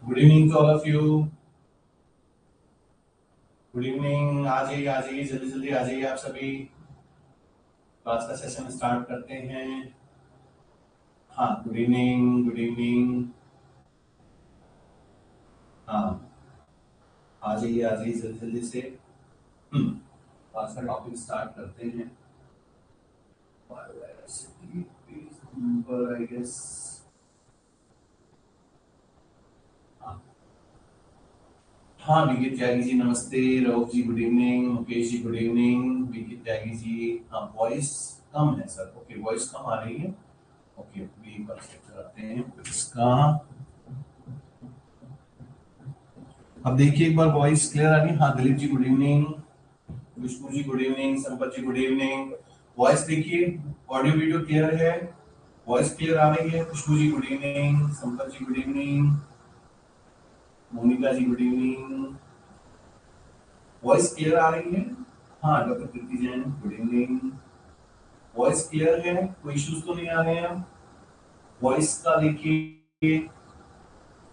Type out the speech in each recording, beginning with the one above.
Good evening to all of you. Good evening. आ जाइए जल्दी जल्दी आ जाइए आप सभी। क्लास का सेशन स्टार्ट करते हैं। हाँ, गुड इवनिंग गुड इवनिंग। हाँ, आ जाइए जल्दी जल्दी से। क्लास का टॉपिक स्टार्ट करते हैं। Biodiversity page number I guess. हाँ हाँ, विकी त्यागी जी नमस्ते। Rauf ji good evening. Mukesh ji good evening. Vicky Tyagi ji. हाँ, वॉइस कम है सर। ओके, वॉइस कम आ रही है। ओके, वी पर चेक कराते हैं इसका। अब देखिए एक बार वॉइस क्लियर आ रही है। हाँ, Dilip ji good evening. Vishnu ji good evening. Sampat ji good evening. Voice देखिए, ऑडियो वीडियो क्लियर है। वॉइस क्लियर आ रही है। Khushboo ji good evening. Sampat ji good evening. Monika ji good evening. Voice clear आ रही है। हाँ, doctor Preeti Jain good evening. Voice clear है, कोई इश्यूज तो नहीं आ रहे हैं। वॉइस का देखिए,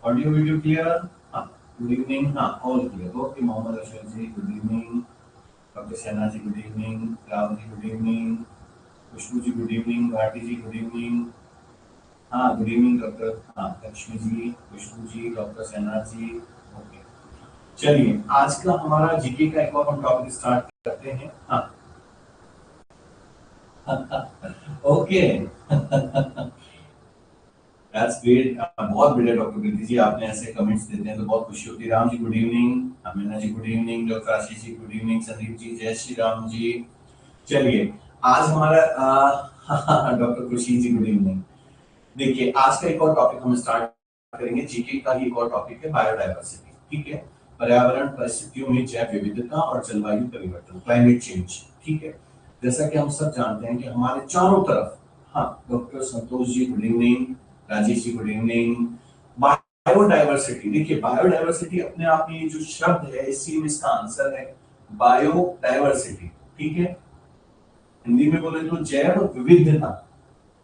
ऑडियो वीडियो क्लियर। हाँ, गुड इवनिंग। हाँ, all clear. Okay, Mohammad Ashraf ji good evening. Doctor Shahna ji good evening. Ram ji good evening. Khushboo ji good evening. Bharti ji good evening. हाँ, गुड इवनिंग डॉक्टर। हाँ, लक्ष्मी जी, खुशबू जी, डॉक्टर शहना जी। ओके, चलिए आज का हमारा जीके का एक और हम टॉपिक स्टार्ट करते हैं। हाँ। ओके। That's great. बहुत बढ़िया डॉक्टर प्रीति जी, आपने ऐसे कमेंट्स देते हैं तो बहुत खुशी होती है। Ram ji good evening. अमीना जी good evening. Doctor Ashish ji good evening. Sandeep ji जय श्री राम जी। चलिए आज हमारा डॉक्टर खुशी जी गुड इवनिंग। देखिए आज का एक और टॉपिक हम स्टार्ट करेंगे। जीके का ही एक और टॉपिक है, बायोडायवर्सिटी। ठीक है, पर्यावरण परिस्थितियों में जैव विविधता और जलवायु परिवर्तन, क्लाइमेट चेंज। ठीक है, जैसा कि हम सब जानते हैं कि हमारे चारों तरफ। हाँ, doctor Santosh ji good evening. Rajesh ji good evening. Biodiversity, देखिए बायोडायवर्सिटी अपने आप में ये जो शब्द है, इसी में इसका आंसर है बायोडायवर्सिटी। ठीक है, हिंदी में बोले तो जैव विविधता।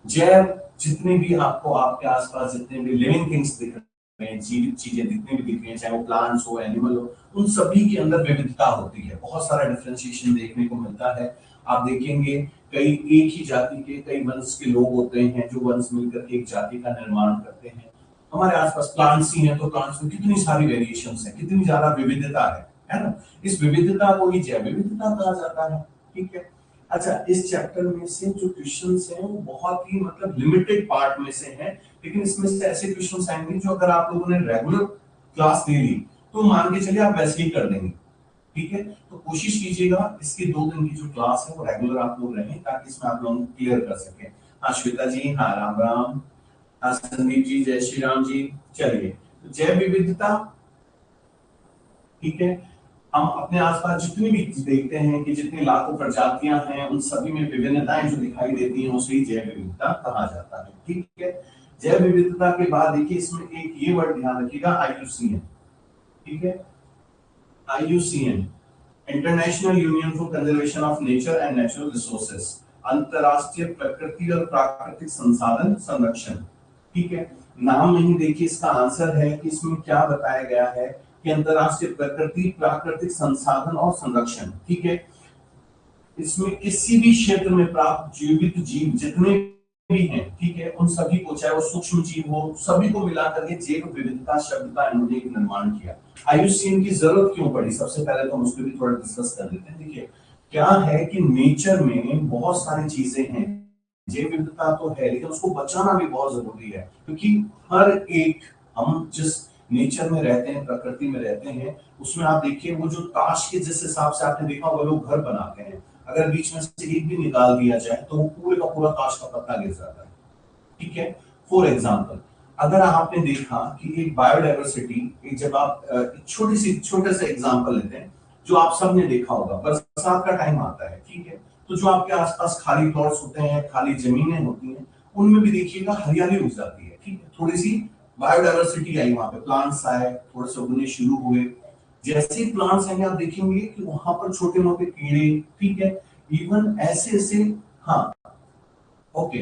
जैव, जितने भी आपको आपके आसपास जितने भी लिविंग थिंग्स दिख रहे हैं, जीवित चीजें जितनी भी दिख रही हैं, चाहे वो प्लांट्स हो एनिमल हो, उन सभी के अंदर विविधता होती है। बहुत सारा डिफरेंशिएशन देखने को मिलता है। आप देखेंगे कई एक ही जाति के कई वंश के लोग होते हैं जो वंश मिलकर एक जाति का निर्माण करते हैं। हमारे आसपास प्लांट्स ही हैं तो प्लांट्स में कितनी सारी वेरिएशंस हैं, कितनी ज्यादा विविधता है ना। इस विविधता को ही जैव विविधता कहा जाता है। ठीक है। अच्छा, इस चैप्टर में से जो क्वेश्चंस हैं वो बहुत ही मतलब लिमिटेड पार्ट में से हैं, लेकिन इसमें से ऐसे क्वेश्चंस आएंगे जो अगर आप लोगों ने रेगुलर क्लास ले ली तो मान के चलिए आप वैसे ही कर देंगे। ठीक है, तो कोशिश कीजिएगा इसकी 2 दिन की जो क्लास है वो रेगुलर आप लोग रहें ताकि इसमें आप लोग क्लियर कर सकें। हाँ श्वेता जी, हाँ राम राम। हाँ संदीप जी जय श्री राम जी। चलिए, तो जैव विविधता। ठीक है, हम अपने आसपास जितनी भी चीज देखते हैं कि जितनी लाखों प्रजातियां हैं उन सभी में विभिन्नताएं जो दिखाई देती हैं उसे ही जैव विविधता कहा जाता है। ठीक है, जैव विविधता के बाद देखिए इसमें एक ये वर्ड ध्यान रखिएगा, आईयूसीएन। ठीक है, IUCN, international union for conservation of nature and natural resources, अंतरराष्ट्रीय प्रकृति और प्राकृतिक संसाधन संरक्षण। ठीक है, नाम में ही देखिए इसका आंसर है कि इसमें क्या बताया गया है कि अंतरराष्ट्रीय प्रकृति प्राकृतिक संसाधन और संरक्षण। ठीक है, इसमें किसी भी क्षेत्र में प्राप्त जीवित जीव जितने भी हैं, ठीक है, उन सभी को, चाहे वो सूक्ष्म जीव हो, सभी को मिलाकर के जैव विविधता शब्द का इन्होंने एक निर्माण किया। आईयूसीएन की जरूरत क्यों पड़ी, सबसे पहले तो हम उसको भी थोड़ा डिस्कस कर लेते हैं। देखिए क्या है कि नेचर में बहुत सारी चीजें हैं, जैव विविधता तो है लेकिन उसको बचाना भी बहुत जरूरी है, क्योंकि हर एक, हम जिस नेचर में रहते हैं, प्रकृति में रहते हैं, उसमें आप देखिए वो जो ताश के जिस हिसाब से आपने देखा वो लोग घर बनाते हैं, अगर बीच में से एक भी निकाल दिया जाए तो वो पूरे का पूरा ताश का पत्ता गिर जाता है। ठीक है, फॉर एग्जाम्पल अगर आपने देखा कि एक बायोडाइवर्सिटी, एक जब आप एक छोटे से एग्जाम्पल लेते हैं, जो आप सबने देखा होगा, बरसात का टाइम आता है। ठीक है, तो जो आपके आसपास खाली प्लॉट्स होते हैं, खाली जमीनें होती हैं, उनमें भी देखिएगा हरियाली उग जाती है। ठीक है, थोड़ी सी बायोडाइवर्सिटी आई, वहां पे प्लांट्स आए, थोड़े से उगने शुरू हुए। जैसे ही प्लांट्स आएंगे आप देखेंगे कि वहां पर छोटे मोटे कीड़े, ठीक है, इवन ऐसे ऐसे। हाँ, ओके।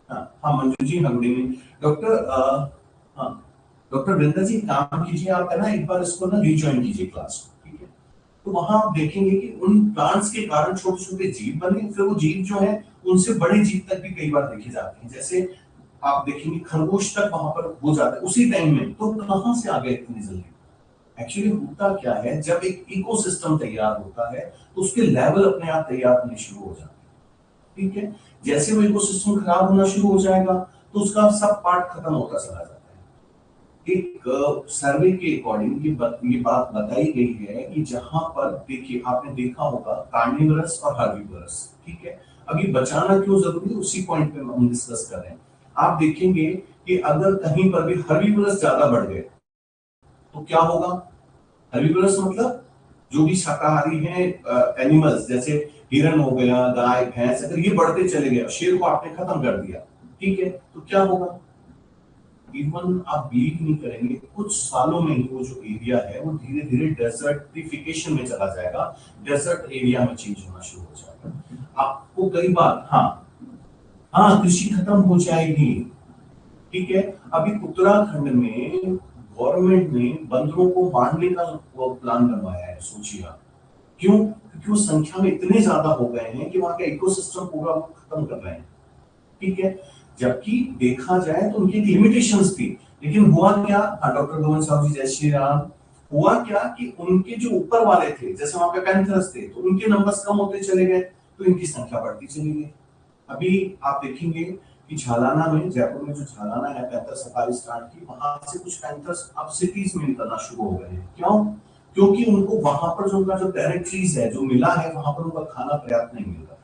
हाँ हाँ मंजू जी, हाँ गुड इवनिंग डॉक्टर। हाँ, डॉक्टर वृंदा जी काम कीजिए, आप है ना एक बार इसको ना रिज्वाइन कीजिए क्लास को, ठीक है। तो वहां आप देखेंगे कि उन प्लांट्स के कारण छोटे छोटे जीव बने, फिर वो जीव जो है उनसे बड़े जीव तक भी कई बार देखे जाते हैं। जैसे आप देखेंगे खरगोश तक वहां पर हो जाता है उसी टाइम में, तो कहां से आ गए इतनी जल्दी? एक्चुअली होता क्या है, जब एक इकोसिस्टम तैयार होता है तो उसके लेवल अपने आप तैयार होने शुरू हो जाते हैं, ठीक है। जैसे वो इकोसिस्टम खराब होना शुरू हो जाएगा तो उसका सब पार्ट खत्म होता चला जाता है। एक सर्वे के अकॉर्डिंग ये बात बताई गई है कि जहां पर देखिए आपने देखा होगा कार्निवरस और हर्बिवरस, ठीक है। अभी बचाना क्यों जरूरी है उसी पॉइंट पे हम डिस्कस कर रहे हैं। आप देखेंगे कि अगर कहीं पर भी हर्बिवरस ज्यादा बढ़ गए तो क्या होगा? हर्बिवरस मतलब जो भी शाकाहारी हैं एनिमल्स, जैसे हिरन हो गया, गाय भैंस, अगर ये बढ़ते चले गए, शेर को आपने खत्म कर दिया, ठीक है, तो क्या होगा? इवन आप बिलीव नहीं करेंगे, कुछ सालों में ही वो जो एरिया है वो धीरे धीरे डेजर्टिफिकेशन में चला जाएगा, डेजर्ट एरिया में चेंज होना शुरू हो जाएगा। आपको कई बार हाँ हाँ कृषि खत्म हो जाएगी, ठीक है। अभी उत्तराखंड में गवर्नमेंट ने बंदरों को मारने का प्लान बनवाया है, सोचिए आप। क्यों? क्योंकि वो संख्या में इतने ज्यादा हो गए हैं कि वहां का इकोसिस्टम पूरा वो खत्म कर रहे हैं, ठीक है। जबकि देखा जाए तो उनकी लिमिटेशंस थी, लेकिन हुआ क्या? डॉक्टर गोविंद साहब जी जय श्री राम। हुआ क्या कि उनके जो ऊपर वाले थे, जैसे वहां पे पैंथर्स थे, तो उनके नंबर्स कम होते चले गए, तो इनकी संख्या बढ़ती चली गई। अभी आप देखेंगे कि झालाना में, जयपुर में जो झालाना है पैंथर सफारी स्टार्ट की, वहां से कुछ पैंथर्स अब सिटीज में निकलना शुरू हो गए हैं। क्यों? क्योंकि उनको वहां पर जो उनका जो टेरिटरीज है जो मिला है, वहां पर उनका खाना पर्याप्त नहीं मिल रहा।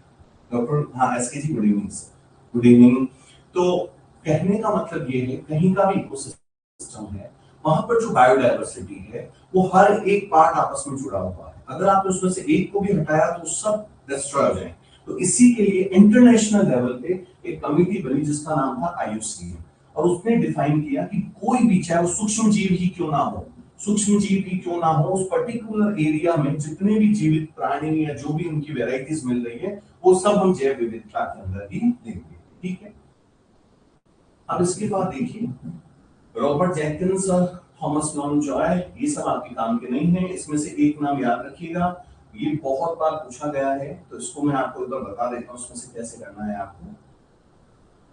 डॉक्टर हाँ SK ji good evening sir, good evening. तो कहने का मतलब ये है, कहीं का भी इकोसिस्टम है वहां पर जो बायोडायवर्सिटी है वो हर एक पार्ट आपस में जुड़ा हुआ है। अगर आपने उसमें से एक को भी हटाया तो सब डिस्ट्रॉय हो जाएंगे। तो इसी के लिए इंटरनेशनल लेवल पे एक कमिटी बनी जिसका नाम था IUCN, और उसने डिफाइन किया कि कोई भी, चाहे वो सूक्ष्म जीव ही क्यों ना हो, सूक्ष्म जीव ही क्यों ना हो, उस पर्टिकुलर एरिया में जितने भी जीवित प्राणी या जो भी उनकी वेराइटीज मिल रही है वो सब हम जैव विविधता के अंदर ही देंगे, ठीक है। अब इसके बाद देखिए रॉबर्ट जेंकिंस और थॉमस लॉन्ग जॉय, ये सब आपके काम के नहीं है। इसमें से एक नाम याद रखिएगा, ये बहुत बार पूछा गया है, तो इसको मैं आपको एक बार बता देता हूं उसमें से कैसे करना है आपको।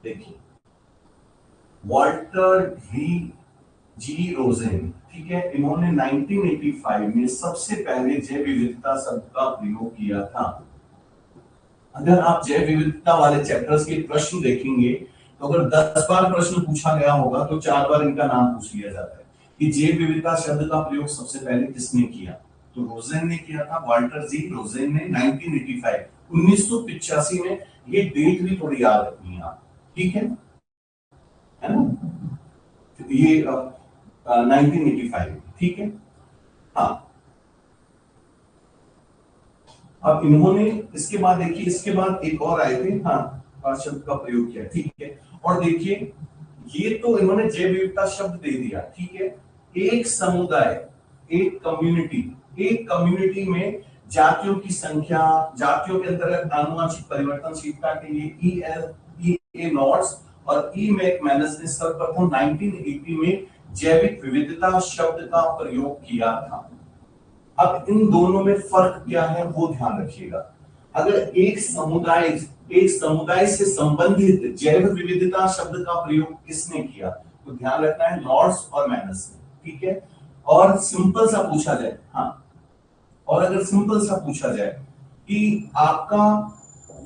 देखिए वॉल्टर जी रोजेन, ठीक है, इन्होंने 1985 में सबसे पहले जैव विविधता शब्द का प्रयोग किया था। अगर आप जैव विविधता वाले चैप्टर्स के प्रश्न देखेंगे तो अगर 10 बार प्रश्न पूछा गया होगा तो 4 बार इनका नाम पूछ लिया जाता है कि जैव विविधता शब्द का प्रयोग सबसे पहले किसने किया। तो रोजेन ने किया था, वाल्टर जी रोजेन ने 1985 में। ये डेट भी थोड़ी याद रखनी है आप, ठीक है ना? तो ये 1985, ठीक है। हाँ अब इन्होंने इसके बाद देखिए, इसके बाद एक और आए थे, हाँ शब्द का प्रयोग किया, ठीक है। और देखिए ये तो इन्होंने जैव विविधता शब्द दे दिया, ठीक है। एक समुदाय, एक कम्युनिटी में जातियों की संख्या, जातियों के अंतर्गत आनुवंशिक परिवर्तनशीलता के लिए EA नॉट्स और E मैकमैनस ने सर्वप्रथम 1980 में जैविक विविधता शब्द का प्रयोग किया था। अब इन दोनों में फर्क क्या है वो ध्यान रखिएगा। अगर एक समुदाय से संबंधित जैव विविधता शब्द का प्रयोग किसने किया, तो ध्यान रखना है नॉर्स और मैनस ने, ठीक है। और सिंपल सा पूछा जाए, हाँ, और अगर सिंपल सा पूछा जाए कि आपका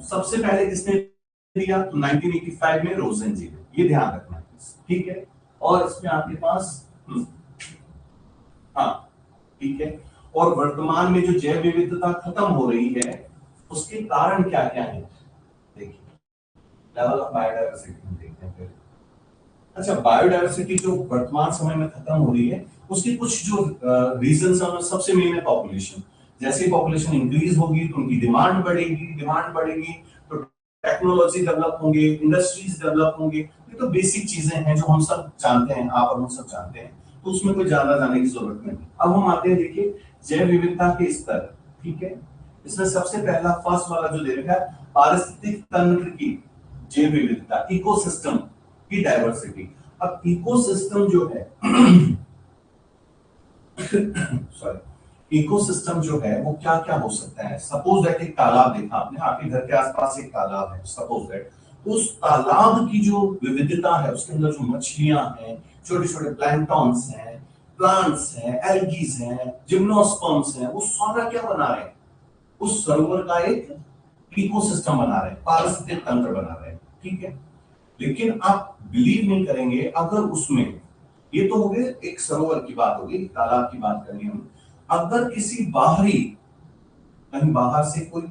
सबसे पहले किसने दिया, तो 1985 में रोजेन जी ने, ये ध्यान रखना है, ठीक है। और इसमें आपके पास हाँ ठीक है। और वर्तमान में जो जैव विविधता खत्म हो रही है उसके कारण क्या क्या है, देखिए लेवल ऑफ बायोडायवर्सिटी देखते हैं। अच्छा, बायोडायवर्सिटी जो वर्तमान समय में खत्म हो रही है उसके कुछ जो रीजंस हैं, सबसे मेन है पॉपुलेशन। जैसे पॉपुलेशन इंक्रीज होगी तो उनकी डिमांड बढ़ेगी तो टेक्नोलॉजी डेवलप होंगे, इंडस्ट्रीज डेवलप होंगे। ये तो बेसिक चीजें हैं जो हम सब जानते हैं, आप और हम सब जानते हैं, तो उसमें कोई ज्यादा जाने की जरूरत नहीं। अब हम आते हैं, देखिए जैव विविधता के स्तर, ठीक है। इसमें सबसे पहला फर्स्ट वाला जो दे रखा है पारिस्थितिक तंत्र की जैव विविधता, इकोसिस्टम की डायवर्सिटी। अब इकोसिस्टम जो है सॉरी, इकोसिस्टम जो है वो क्या क्या हो सकता है। सपोज दैट एक तालाब देखा आपने, आपके घर के आसपास एक तालाब है, सपोज दैट उस तालाब की जो विविधता है, उसके अंदर जो मछलियां हैं, छोटे छोटे प्लैंक्टॉन्स हैं, प्लांट्स हैं, एल्गीज हैं, जिम्नोस्पर्म्स हैं, वो सारा क्या बना रहे हैं, उस सरोवर का एक इकोसिस्टम बना रहे हैं, पारिस्थितिक तंत्र बना रहे हैं, ठीक है। लेकिन आप बिलीव नहीं करेंगे, अगर उसमें, ये तो हो गए एक सरोवर की बात होगी, तालाब की बात करेंगे हम, अगर किसी बाहरी, कहीं बाहर से कोई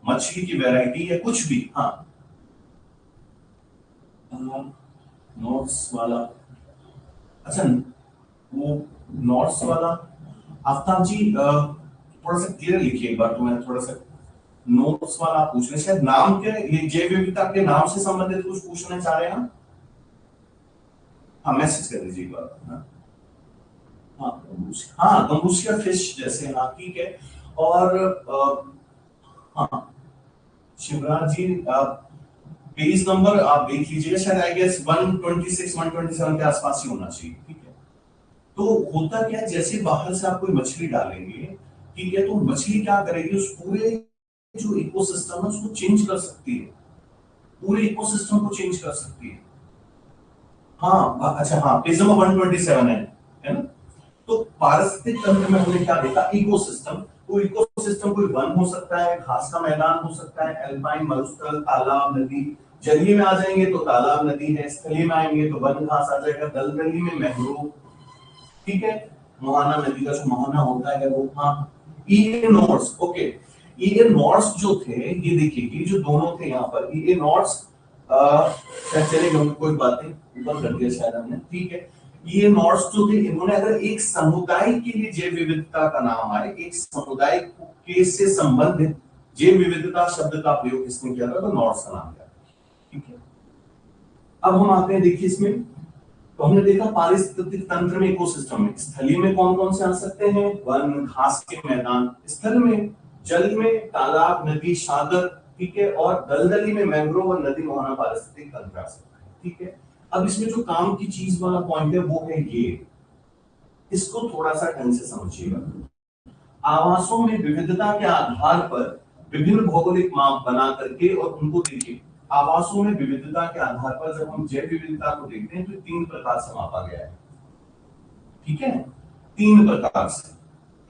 मछली की वैरायटी या कुछ भी, हाँ नोट्स वाला, अच्छा वो नोट्स वाला, आफ्ताब जी थोड़ा सा क्लियर लिखिए एक बार, तो मैं थोड़ा सा नोट्स वाला आप पूछ रहे हैं, शायद नाम के, ये जैव विविधता के नाम से संबंधित कुछ पूछना चाह रहे हैं। हाँ मैसेज कर दीजिए एक बार। हाँ हाँ गंबूसिया फिश जैसे, हाँ ठीक है। और हाँ शिवराज जी, पेज नंबर आप देख लीजिएगा, शायद आई गेस 126 127 के आसपास ही होना चाहिए, ठीक है। तो होता क्या है, जैसे बाहर से आप कोई मछली डालेंगे, ठीक है, तो मछली क्या करेगी, उस पूरे जो इकोसिस्टम है उसको चेंज कर सकती है, पूरे इकोसिस्टम को चेंज कर सकती है। हाँ अच्छा, हाँ पेज नंबर 127 है ना। तो पारिस्थितिक तंत्र में हमने क्या देखा, इकोसिस्टम, तो इकोसिस्टम कोई वन हो सकता है, घास का मैदान हो सकता है, एल्पाइन, मरुस्थल, तालाब, नदी। जलीय में आ जाएंगे तो तालाब नदी है, स्थलीय में आएंगे तो वन घास आ जाएगा, दलदली में मैंग्रोव, ठीक है, मोहाना नदी का जो मोहाना होता है वो, हाँ ईए नॉर्ड्स, ओके। ईए नॉर्ड्स जो थे, ये देखिए ये जो दोनों थे यहाँ पर ईए नॉर्ड्स, चलेगा कोई बात नहीं, ऊपर कर दिया शायद हमने, ठीक है। ये नॉर्ड्स जो थे, इन्होंने अगर एक समुदाय के लिए जैव विविधता का नाम आए, एक समुदाय के से संबंधित जैव विविधता शब्द का प्रयोग किसने किया था, तो नॉर्ड्स का नाम दिया, ठीक है। अब हम आते हैं, देखिए इसमें, तो हमने देखा पारिस्थितिक तंत्र में, इकोसिस्टम में, स्थलीय में कौन कौन से आ सकते हैं, वन, घास के मैदान, स्थल में, जल में, तालाब, नदी, सागर, ठीक है, और दलदली में मैंग्रोव और नदी मोहना पारिस्थितिक तंत्र आ सकता है, ठीक है। अब इसमें जो काम की चीज वाला पॉइंट है वो है ये, इसको थोड़ा सा ढंग से समझिएगा। आवासों में विविधता के आधार पर विभिन्न भौगोलिक माप बना करके और उनको देखिए, आवासों में विविधता के आधार पर जब हम जैव विविधता को देखते हैं तो तीन प्रकार से मापा गया है, ठीक है, तीन प्रकार से।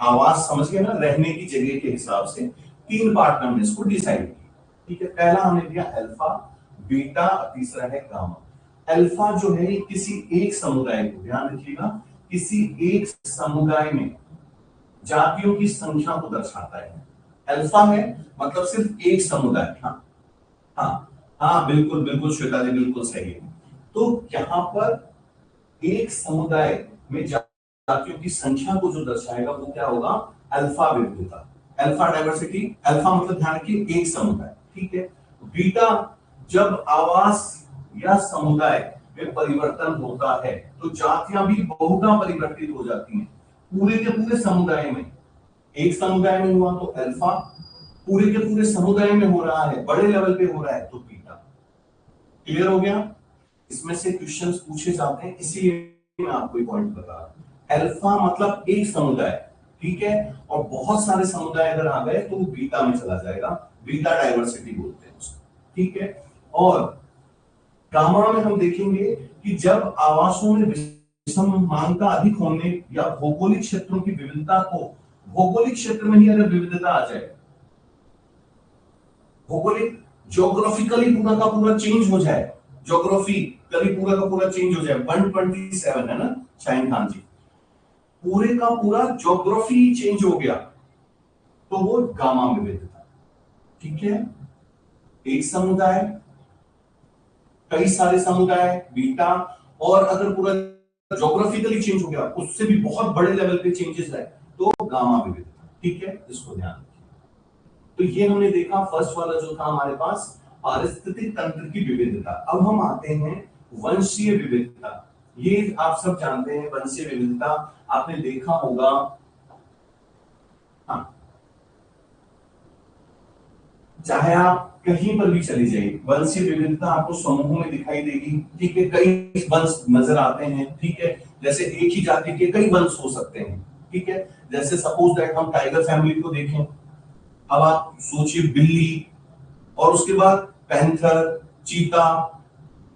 आवास समझ गए ना, रहने की जगह के हिसाब से तीन पार्ट में हमने इसको डिसाइड किया, ठीक है। पहला हमने दिया अल्फा, बीटा, तीसरा है गामा। अल्फा जो है किसी एक समुदाय को, ध्यान रखिएगा, किसी एक समुदाय में जातियों की संख्या को दर्शाता है। अल्फा है मतलब सिर्फ एक समुदाय, हाँ हाँ हाँ बिल्कुल बिल्कुल श्वेता जी, बिल्कुल सही है। तो यहाँ पर एक समुदाय में जातियों की संख्या को जो दर्शाएगा वो क्या होगा, अल्फा विविधता, अल्फा डाइवर्सिटी। अल्फा मतलब ध्यान रखिए एक समुदाय, ठीक है। बीटा, जब आवास या समुदाय में परिवर्तन होता है तो जातियां भी बहुधा परिवर्तित हो जाती हैं, पूरे के पूरे समुदाय में। एक समुदाय में हुआ तो अल्फा, पूरे के पूरे समुदाय में हो रहा है, बड़े लेवल पे हो रहा है तो बीटा। क्लियर हो गया। इसमें से क्वेश्चंस पूछे जाते हैं, इसीलिए मैं आपको एक पॉइंट बता रहा हूं। अल्फा मतलब एक समुदाय, ठीक है, और बहुत सारे समुदाय अगर आ गए तो वो बीटा में चला जाएगा, बीटा डाइवर्सिटी बोलते हैं उसको, ठीक है। और गामा में हम देखेंगे कि जब आवासों में समानता अधिक होने या भौगोलिक क्षेत्रों की विविधता को, भौगोलिक क्षेत्र में ही अगर विविधता आ जाए, भौगोलिक ज्योग्राफिकली पूरा का पूरा चेंज हो जाए, ज्योग्राफिकली पूरा का पूरा चेंज हो जाए, 127 है ना शाहीन खान जी, पूरे का पूरा ज्योग्राफी चेंज हो गया तो वो गामा विविधता, ठीक है। एक समुदाय, कई सारे समुदाय, बीटा, और अगर पूरा ज्योग्राफिकली चेंज हो गया, उससे भी बहुत बड़े लेवल पे चेंजेस है तो गामा विविधता, ठीक है, इसको ध्यान रखिए। तो ये हमने देखा फर्स्ट वाला जो था हमारे पास, पारिस्थितिक तंत्र की विविधता। अब हम आते हैं वंशीय विविधता। ये आप सब जानते हैं, वंशीय विविधता आपने देखा होगा, हाँ चाहे आप कहीं पर भी चली जाइए, वंशीय विविधता आपको समूहों में दिखाई देगी। ठीक है, कई वंश नजर आते हैं। ठीक है, जैसे एक ही जाति के कई वंश हो सकते हैं। ठीक है, जैसे सपोज दैट हम टाइगर फैमिली को देखें, अब आप सोचिए बिल्ली, और उसके बाद पैंथर, चीता,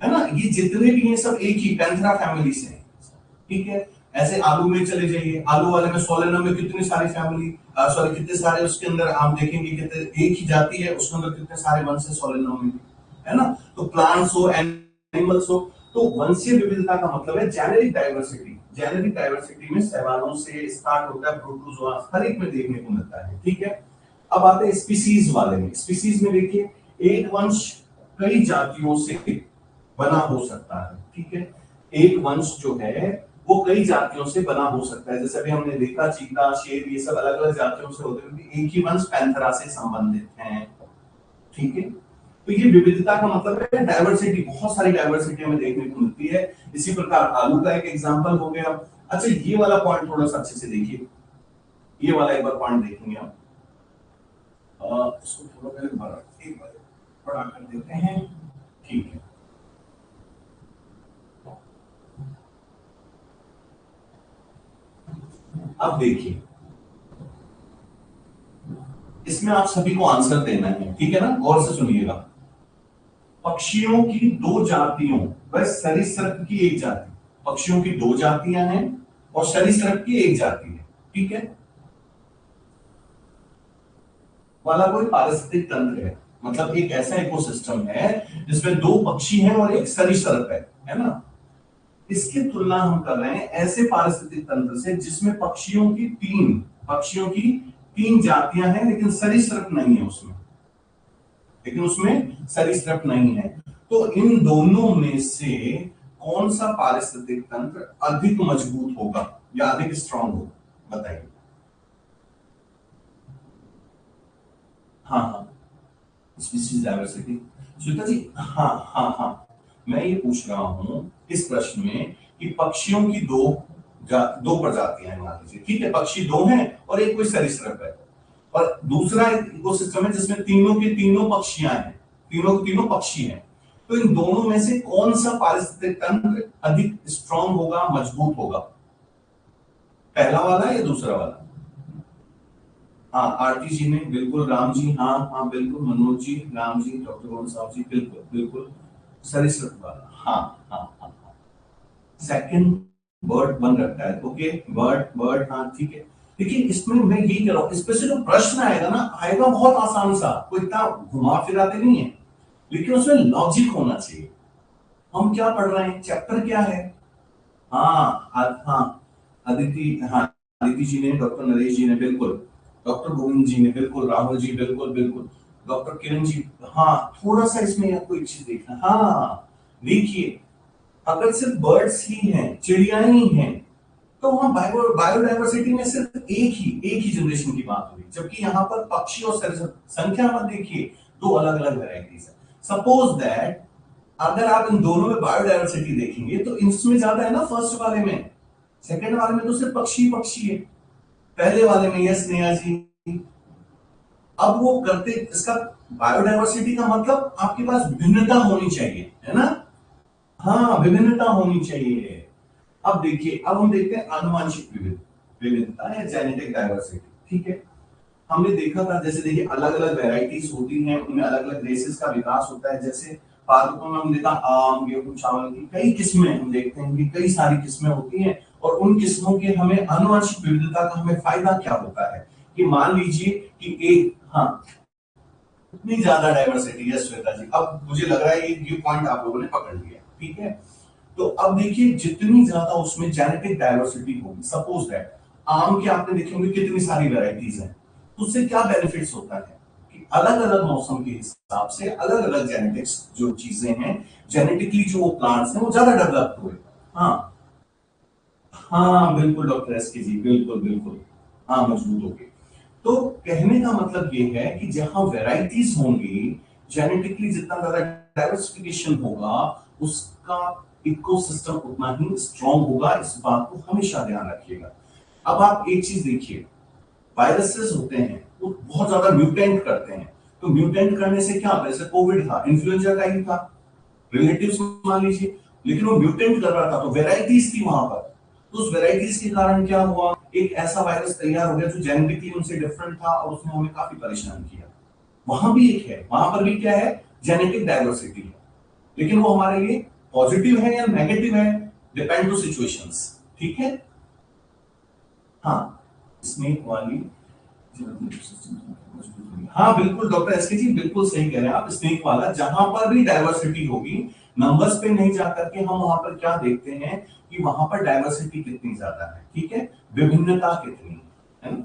है ना, ये जितने भी हैं सब एक ही पैंथरा फैमिली से हैं। ठीक है, ऐसे आलू में चले जाइए, आलू वाले में सोलेनम में कितनी सारी फैमिली, सॉरी कितने सारे उसके अंदर आप देखेंगे, कितने एक ही जाति है उसके अंदर कितने सारे वंश है सोलेनम में, है ना। तो प्लांट्स हो, एनिमल्स हो, तो वंशीय विविधता का मतलब है जेनेरिक डाइवर्सिटी। जेनेरिक डाइवर्सिटी में सैवालों से स्टार्ट होता है, प्रोटोजोआ हर एक में देखने को मिलता है। ठीक है, अब आते हैं स्पीसीज वाले में। स्पीसीज में देखिए, एक वंश कई जातियों से बना हो सकता है। ठीक है, एक वंश जो है वो कई जातियों से बना हो सकता है। जैसे अभी हमने देखा चीता, शेर, ये सब अलग अलग जातियों से होते हुए एक ही वंश पैंथरा से संबंधित हैं। ठीक है, तो ये विविधता का मतलब है डाइवर्सिटी, बहुत सारी डाइवर्सिटी हमें देखने को मिलती है। इसी प्रकार आलू का एक एग्जांपल हो गया। अच्छा, ये वाला पॉइंट थोड़ा सा अच्छे से देखिए, ये वाला एक बार पॉइंट देखेंगे हम, इसको थोड़ा पहले एक बार पढ़ा कर देते हैं। ठीक है, अब देखिए, इसमें आप सभी को आंसर देना है। ठीक है ना, गौर से सुनिएगा। पक्षियों की दो जातियों व सरीसृप की एक जाति, पक्षियों की दो जातियां हैं और सरीसृप की एक जाति है। ठीक है, वाला कोई पारिस्थितिक तंत्र है, मतलब एक ऐसा इकोसिस्टम है जिसमें दो पक्षी हैं और एक सरीसृप है ना। इसकी तुलना हम कर रहे हैं ऐसे पारिस्थितिक तंत्र से जिसमें पक्षियों की तीन जातियां हैं, लेकिन सरीसृप नहीं है उसमें, सरीसृप नहीं है। तो इन दोनों में से कौन सा पारिस्थितिक तंत्र अधिक मजबूत होगा या अधिक स्ट्रांग होगा, बताइए। हाँ हाँ, स्पीशीज डाइवर्सिटी, श्वेता जी, हाँ हाँ हाँ, मैं ये पूछ रहा हूं इस प्रश्न में कि पक्षियों की दो प्रजातियां हैं, मान लीजिए। ठीक है, पक्षी दो हैं और एक कोई सरीसृप है, और दूसरा एक इकोसिस्टम है जिसमें तीनों के तीनों पक्षियां हैं, तीनों के तीनों पक्षी हैं। तो इन दोनों में से कौन सा पारिस्थितिक तंत्र अधिक स्ट्रांग होगा, मजबूत होगा, पहला वाला या दूसरा वाला? हाँ, आरती जी ने बिल्कुल, राम जी, हाँ हाँ बिल्कुल, मनोज जी, राम जी, डॉक्टर गोविंद साहब जी, बिल्कुल बिल्कुल, सरीसृप वाला, हाँ हाँ हाँ। सेकंड बर्ड बन रखता है, ओके, बर्ड, हाँ ठीक है। देखिए, इसमें मैं यही कह रहा हूं, इसमें से जो प्रश्न आएगा ना, आएगा बहुत आसान सा, कोई इतना घुमा फिराते नहीं है, लेकिन उसमें लॉजिक होना चाहिए। हम क्या पढ़ रहे हैं, चैप्टर क्या है? हाँ हाँ, अदिति जी ने, डॉक्टर नरेश जी ने बिल्कुल, डॉक्टर गोविंद जी ने बिल्कुल, राहुल जी बिल्कुल बिल्कुल, डॉक्टर किरण जी, हाँ, थोड़ा सा इसमें आपको एक चीज देखना। हाँ, देखिए, अगर सिर्फ बर्ड्स ही हैं, चिड़िया ही हैं, तो वहां बायोडाइवर्सिटी में सिर्फ एक ही जनरेशन की बात हुई, जबकि यहाँ पर पक्षी और सरीसृप संख्या मत देखिए, दो अलग अलग वेराइटीज है। सपोज दैट अगर आप इन दोनों में बायोडाइवर्सिटी देखेंगे तो इसमें ज्यादा है ना फर्स्ट वाले में, सेकंड वाले में तो सिर्फ पक्षी है, पहले वाले में यस नेहा जी। अब वो करते, इसका बायोडाइवर्सिटी का मतलब आपके पास भिन्नता होनी चाहिए, है ना। हाँ, विभिन्नता होनी चाहिए। अब देखिए, अब हम देखते हैं आनुवंशिक विविधता या जेनेटिक डाइवर्सिटी। ठीक है, हमने देखा था, जैसे देखिए अलग अलग वेराइटीज होती हैं, उनमें अलग अलग रेसेस का विकास होता है। जैसे पादपों में हम देखा आम, गेहूं, चावल की कई किस्में हम देखते हैं कि कई सारी किस्में होती हैं, और उन किस्मों के हमें आनुवंशिक विविधता का हमें फायदा क्या होता है कि मान लीजिए कि एक, हाँ, इतनी ज्यादा डाइवर्सिटी है श्वेता जी, अब मुझे लग रहा है ये पॉइंट आप लोगों ने पकड़ लिया। ठीक है, तो अब देखिए, जितनी ज्यादा उसमें जेनेटिक डाइवर्सिटी होगी, सपोज दैट आम के आपने देखे होंगे कितनी सारी वेराइटीज हैं, तो उससे क्या बेनिफिट्स होता है कि अलग अलग मौसम के हिसाब से अलग अलग जेनेटिक्स जो चीजें हैं, जेनेटिकली जो प्लांट्स हैं वो ज्यादा डेवलप हुए। हाँ हाँ बिल्कुल डॉक्टर एस के जी, बिल्कुल बिल्कुल, हाँ, मजबूत हो गए। तो कहने का मतलब ये है कि जहां वेराइटीज होंगी, जेनेटिकली जितना ज्यादा डाइवर्सिफिकेशन होगा, उसका इकोसिस्टम उतना ही स्ट्रांग होगा। इस बात को हमेशा ध्यान रखिएगा। अब आप एक चीज देखिए, वायरसेस होते हैं वो बहुत ज्यादा म्यूटेंट करते हैं, तो म्यूटेंट करने से क्या होता है, जैसे कोविड था, इन्फ्लुएंजा का ही था, रिलेटिव्स मान लीजिए, लेकिन वो म्यूटेंट कर रहा था, तो वेराइटीज थी वहां पर। तो उस वेराइटीज के कारण क्या हुआ, एक ऐसा वायरस तैयार हो गया जो जेनेटिकली उनसे डिफरेंट था और उसने हमें काफी परेशान किया। वहां भी एक है, वहां पर भी क्या है, जेनेटिक डाइवर्सिटी है, लेकिन वो हमारे लिए पॉजिटिव है या नेगेटिव है, डिपेंड टू सिचुएशंस। ठीक है। हाँ, स्नेक वाली, हाँ बिल्कुल डॉक्टर एसके जी, बिल्कुल सही कह रहे हैं आप, स्नेक वाला जहां पर भी डाइवर्सिटी होगी, नंबर्स पे नहीं जाकर के हम वहां पर क्या देखते हैं कि वहां पर डाइवर्सिटी कितनी ज्यादा है, ठीक है, विभिन्नता कितनी है ना।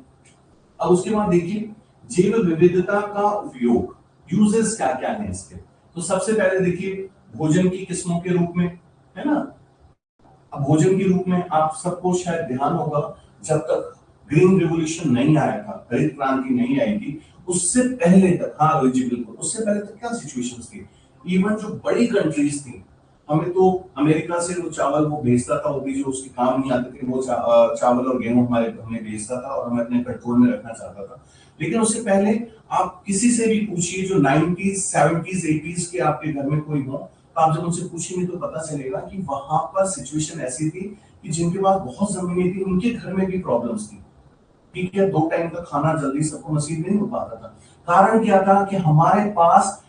अब उसके बाद देखिए जैव विविधता का उपयोग, यूजेस क्या क्या है इसके। तो सबसे पहले देखिए भोजन की किस्मों के रूप में, है ना। अब भोजन के रूप में आप सबको शायद ध्यान होगा, जब तक ग्रीन रिवॉल्यूशन नहीं आया था, हरित क्रांति नहीं आई थी, उससे पहले तक, हाँ रोहित जी बिल्कुल, उससे पहले तक क्या सिचुएशंस थी, इवन जो बड़ी कंट्रीज थी, हमें तो अमेरिका से वो चावल वो भेजता था, वो भी जो उसके काम नहीं आते थे, वो चावल और गेहूं हमारे हमें भेजता था और हमें अपने कंट्रोल में रखना चाहता था। लेकिन उससे पहले आप किसी से भी पूछिए जो 90s 70s 80s के आपके घर में कोई हो, तो आप जब उनसे पूछेंगे तो पता चलेगा कि वहां पर सिचुएशन ऐसी थी कि जिनके पास बहुत जमीनें थी उनके घर में भी प्रॉब्लम्स थी, ठीक है, 2 टाइम का खाना जल्दी सबको नसीब नहीं हो पाता था। कारण क्या था कि हमारे पास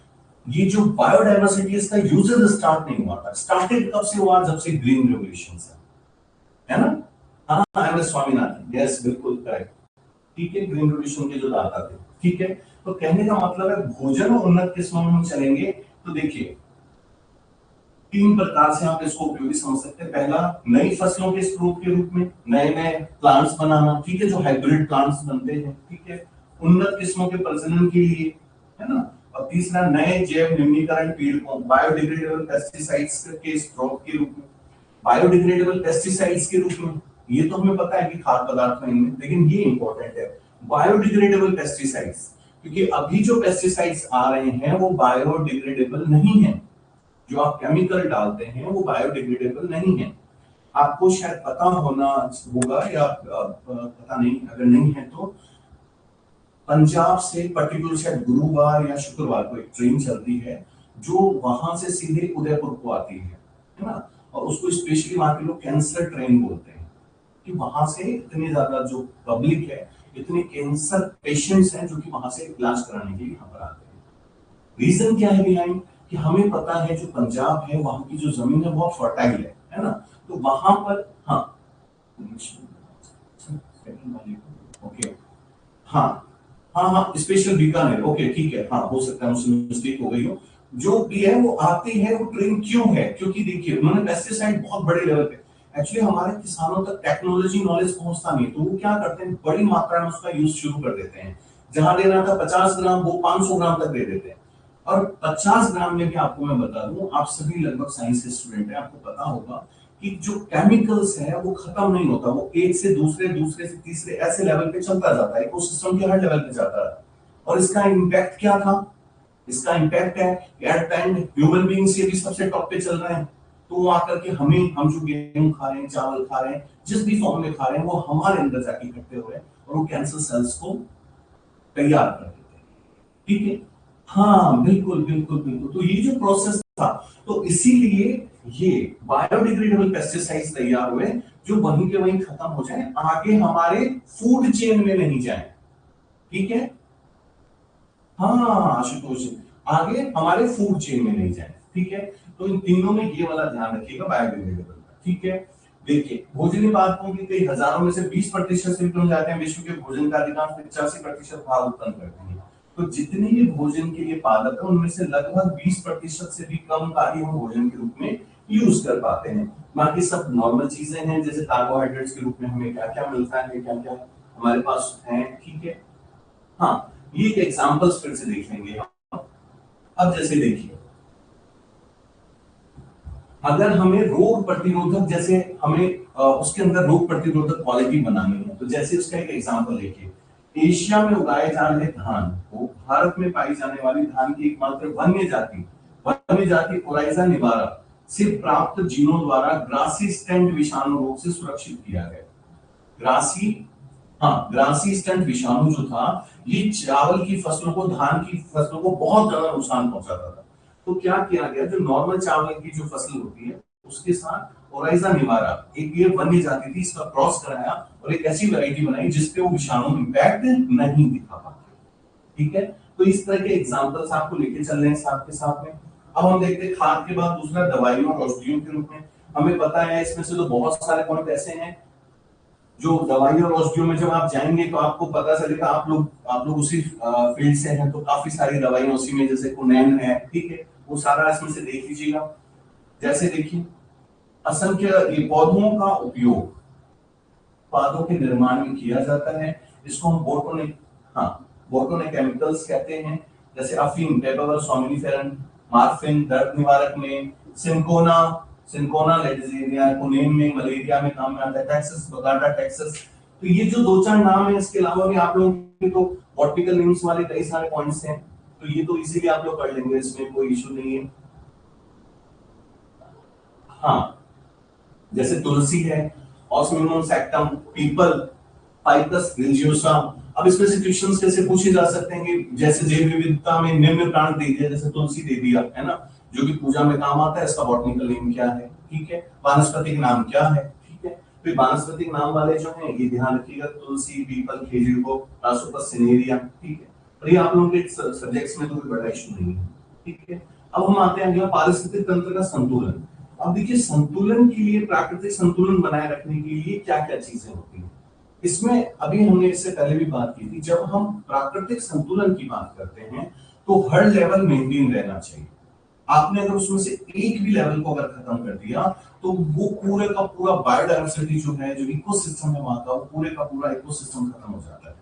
ये जो बायोडाइवर्सिटी इसका यूजेस स्टार्ट नहीं हुआ था। स्टार्टेड कब से हुआ, जब से ग्रीन रेवोल्यूशन है ना। हाँ एम एस स्वामीनाथन, यस बिल्कुल करेक्ट, ठीक है, ग्रीन रेवोल्यूशन के जो दाता थे, ठीक है। तो कहने का मतलब है भोजन और उन्नत किस्मों में हम चलेंगे तो देखिए 3 प्रकार से आप इसको उपयोगी समझ सकते हैं। पहला, नई फसलों के स्रोत के रूप में नए नए प्लांट्स बनाना, ठीक है, जो हाइब्रिड प्लांट्स बनते हैं, ठीक है, उन्नत किस्मों के प्रजनन के लिए, है ना। और तीसरा, नए जैव निम्नीकरण पीड़कों, बायोडिग्रेडेबल पेस्टिसाइड्स के स्रोत के रूप में। बायोडिग्रेडेबल पेस्टिसाइड्स के रूप में, ये तो हमें पता है कि खाद्य पदार्थ में, लेकिन ये इंपॉर्टेंट है, बायोडिग्रेडेबल पेस्टिसाइड्स, क्योंकि अभी जो पेस्टिसाइड्स आ रहे हैं वो बायोडिग्रेडेबल नहीं है, जो आप केमिकल डालते हैं वो बायोडिग्रेडेबल नहीं है। आपको शायद पता होना होगा या पता नहीं, अगर नहीं है तो पंजाब से पर्टिकुलर शायद गुरुवार या शुक्रवार को एक ट्रेन चलती है जो वहां से सीधे उदयपुर को आती है ना। और उसको स्पेशली वहां के लोग कैंसर ट्रेन बोलते हैं, कि वहां से इतनी ज्यादा जो पब्लिक है, इतने कैंसर पेशेंट्स हैं जो कि वहां से इलाज कराने के लिए यहाँ पर आते हैं। रीजन क्या है बिहाइंड, कि हमें पता है जो पंजाब है वहां की जो जमीन है बहुत फर्टाइल है ना। तो वहां पर, हाँ ओके, हाँ हाँ हाँ स्पेशल बीकानेर, ओके ठीक है, हाँ हो सकता है मुझसे मिस्टेक हो गई हो। जो भी है वो आती है, वो ट्रेन क्यों है, क्योंकि देखिए उन्होंने पेस्टिसाइड बहुत बड़े लेवल पे, एक्चुअली हमारे किसानों तक टेक्नोलॉजी नॉलेज पहुंचता नहीं, तो वो क्या करते हैं, बड़ी मात्रा में उसका यूज शुरू कर देते हैं। जहां देना था 50 ग्राम, वो 500 ग्राम तक दे देते हैं। और 50 ग्राम में भी आपको मैं बता दूं, आप सभी लगभग साइंस के स्टूडेंट हैं, आपको पता होगा कि जो केमिकल्स है वो खत्म नहीं होता, वो एक से दूसरे, दूसरे से तीसरे ऐसे लेवल पे चलता जाता है, इकोसिस्टम के हर लेवल पे जाता है। और इसका इम्पैक्ट क्या था, इसका इम्पैक्ट है एट टाइम ह्यूमन बीइंग्स ये भी सबसे टॉप पे चल रहे हैं। तो वो आकर के हमें, हम जो गेहूं खा रहे हैं, चावल खा रहे हैं, जिस भी फॉर्म में खा रहे हैं, वो हमारे अंदर जाके इकट्ठे हो रहे हैं और वो कैंसर सेल्स को तैयार कर देते हैं, ठीक है। हाँ बिल्कुल बिल्कुल बिल्कुल, तो ये जो प्रोसेस था, तो इसीलिए ये बायोडिग्रेडेबल पेस्टिसाइड्स तैयार हुए जो वहीं के वहीं खत्म हो जाए, आगे हमारे फूड चेन में नहीं जाए, ठीक है। हाँ आशुतोष जी, आगे हमारे फूड चेन में नहीं जाए, ठीक है। तो इन तीनों में ये वाला ध्यान रखिएगा बायोडिग्रेडेबल का, ठीक है। देखिए भोजन पादपों की कई हजारों में से 20% से कम जाते हैं, विश्व के भोजन का अधिकांश 85% भाग उत्पन्न करते हैं। तो जितने भी भोजन के लिए पादप है उनमें से लगभग 20% से भी कम का ही हम भोजन के रूप में यूज कर पाते हैं। बाकी सब नॉर्मल चीजें हैं, जैसे कार्बोहाइड्रेट्स के रूप में हमें क्या क्या मिलता है, क्या क्या हमारे पास है, ठीक है। हाँ ये एग्जांपल्स फिर से देख लेंगे हम। अब जैसे देखिए, अगर हमें रोग प्रतिरोधक, जैसे हमें उसके अंदर रोग प्रतिरोधक क्वालिटी बनानी है, तो जैसे उसका एक एग्जांपल देखिए, एशिया में उगाए जा रहे धान को भारत में पाई जाने वाली धान की एकमात्र वन्य जाति ओराइजा निवारा से प्राप्त जीनों द्वारा ग्रासी स्टेंट विषाणु रोग से सुरक्षित किया गया। ग्रासी हाँ, ग्रासी स्टंट विषाणु जो था, ये चावल की फसलों को, धान की फसलों को बहुत ज्यादा नुकसान पहुंचाता था। तो क्या किया गया, जो नॉर्मल चावल की जो फसल होती है उसके साथ ओराइजा निवारा, एक ये वन्य जाति थी, इसका क्रॉस कराया और एक ऐसी वैरायटी बनाई जिसपे वो विषाणु इम्पैक्ट नहीं दिखा पाते। ठीक है, तो इस तरह के एग्जांपल्स आपको लेके चल रहे हैं साथ के साथ में। अब हम देखते हैं खाद के बाद दूसरा दवाइयों और औषधियों के रूप में। हमें पता है इसमें से तो बहुत सारे पॉइंट ऐसे हैं जो दवाइयों और औषधियों में जब आप जाएंगे तो आपको पता चलेगा, आप लोग उसी फील्ड से हैं तो काफी सारी दवाइयां उसी में, जैसे कुनैन है, ठीक है, वो सारा इसमें से देख लीजिएगा। जैसे देखिए, असंख्य ये पौधों का उपयोग उत्पादों के निर्माण में किया जाता है। इसको हम बोटोनिक, हाँ, बोटोनिक केमिकल्स कहते हैं। जैसे अफीम, पेपावर सोमिनिफेरन, मार्फिन दर्द निवारक में, सिंकोना, सिंकोना लेडिजेरिया कुनेन में मलेरिया में काम में आता है, टेक्सस बगाटा टेक्सस। तो ये जो दो चार नाम है, इसके अलावा भी आप लोगों के तो बॉटनिकल नेम्स वाले कई सारे पॉइंट्स हैं, तो ये तो इजीली आप लोग पढ़ लेंगे, इसमें कोई इशू नहीं है। हाँ, जैसे तुलसी है, ऑस्मिनम सैक्टम, पीपल, फाइकस रिलिजियोसा। अब इसमें से क्वेश्चंस कैसे पूछे जा सकते हैं कि जैसे जैव विविधता में निम्न प्लांट दे दिया, जैसे तुलसी दे दिया है ना, जो कि पूजा में काम आता है, इसका बॉटनिकल नेम क्या है, ठीक है, वानस्पतिक नाम क्या है, ठीक है। फिर वानस्पतिक नाम वाले जो हैं ये ध्यान रखिएगा, तुलसी, पीपल, खेजूर, रासोपस सिनेरिया, ठीक है। और ये आप लोगों के सब्जेक्ट्स में तो कोई बड़ा इशू नहीं है, ठीक है। अब हम आते हैं अगला, पारिस्थितिक तंत्र का संतुलन। अब देखिए, संतुलन के लिए, प्राकृतिक संतुलन बनाए रखने के लिए क्या क्या चीजें होती हैं इसमें, अभी हमने इससे पहले भी बात की थी। जब हम प्राकृतिक संतुलन की बात करते हैं तो हर लेवल मेंटेन रहना चाहिए। आपने अगर उसमें से एक भी लेवल को अगर खत्म कर दिया तो वो पूरे का पूरा बायोडाइवर्सिटी जो है, जो इकोसिस्टम है वहां का, वो पूरे का पूरा इकोसिस्टम खत्म हो जाता है।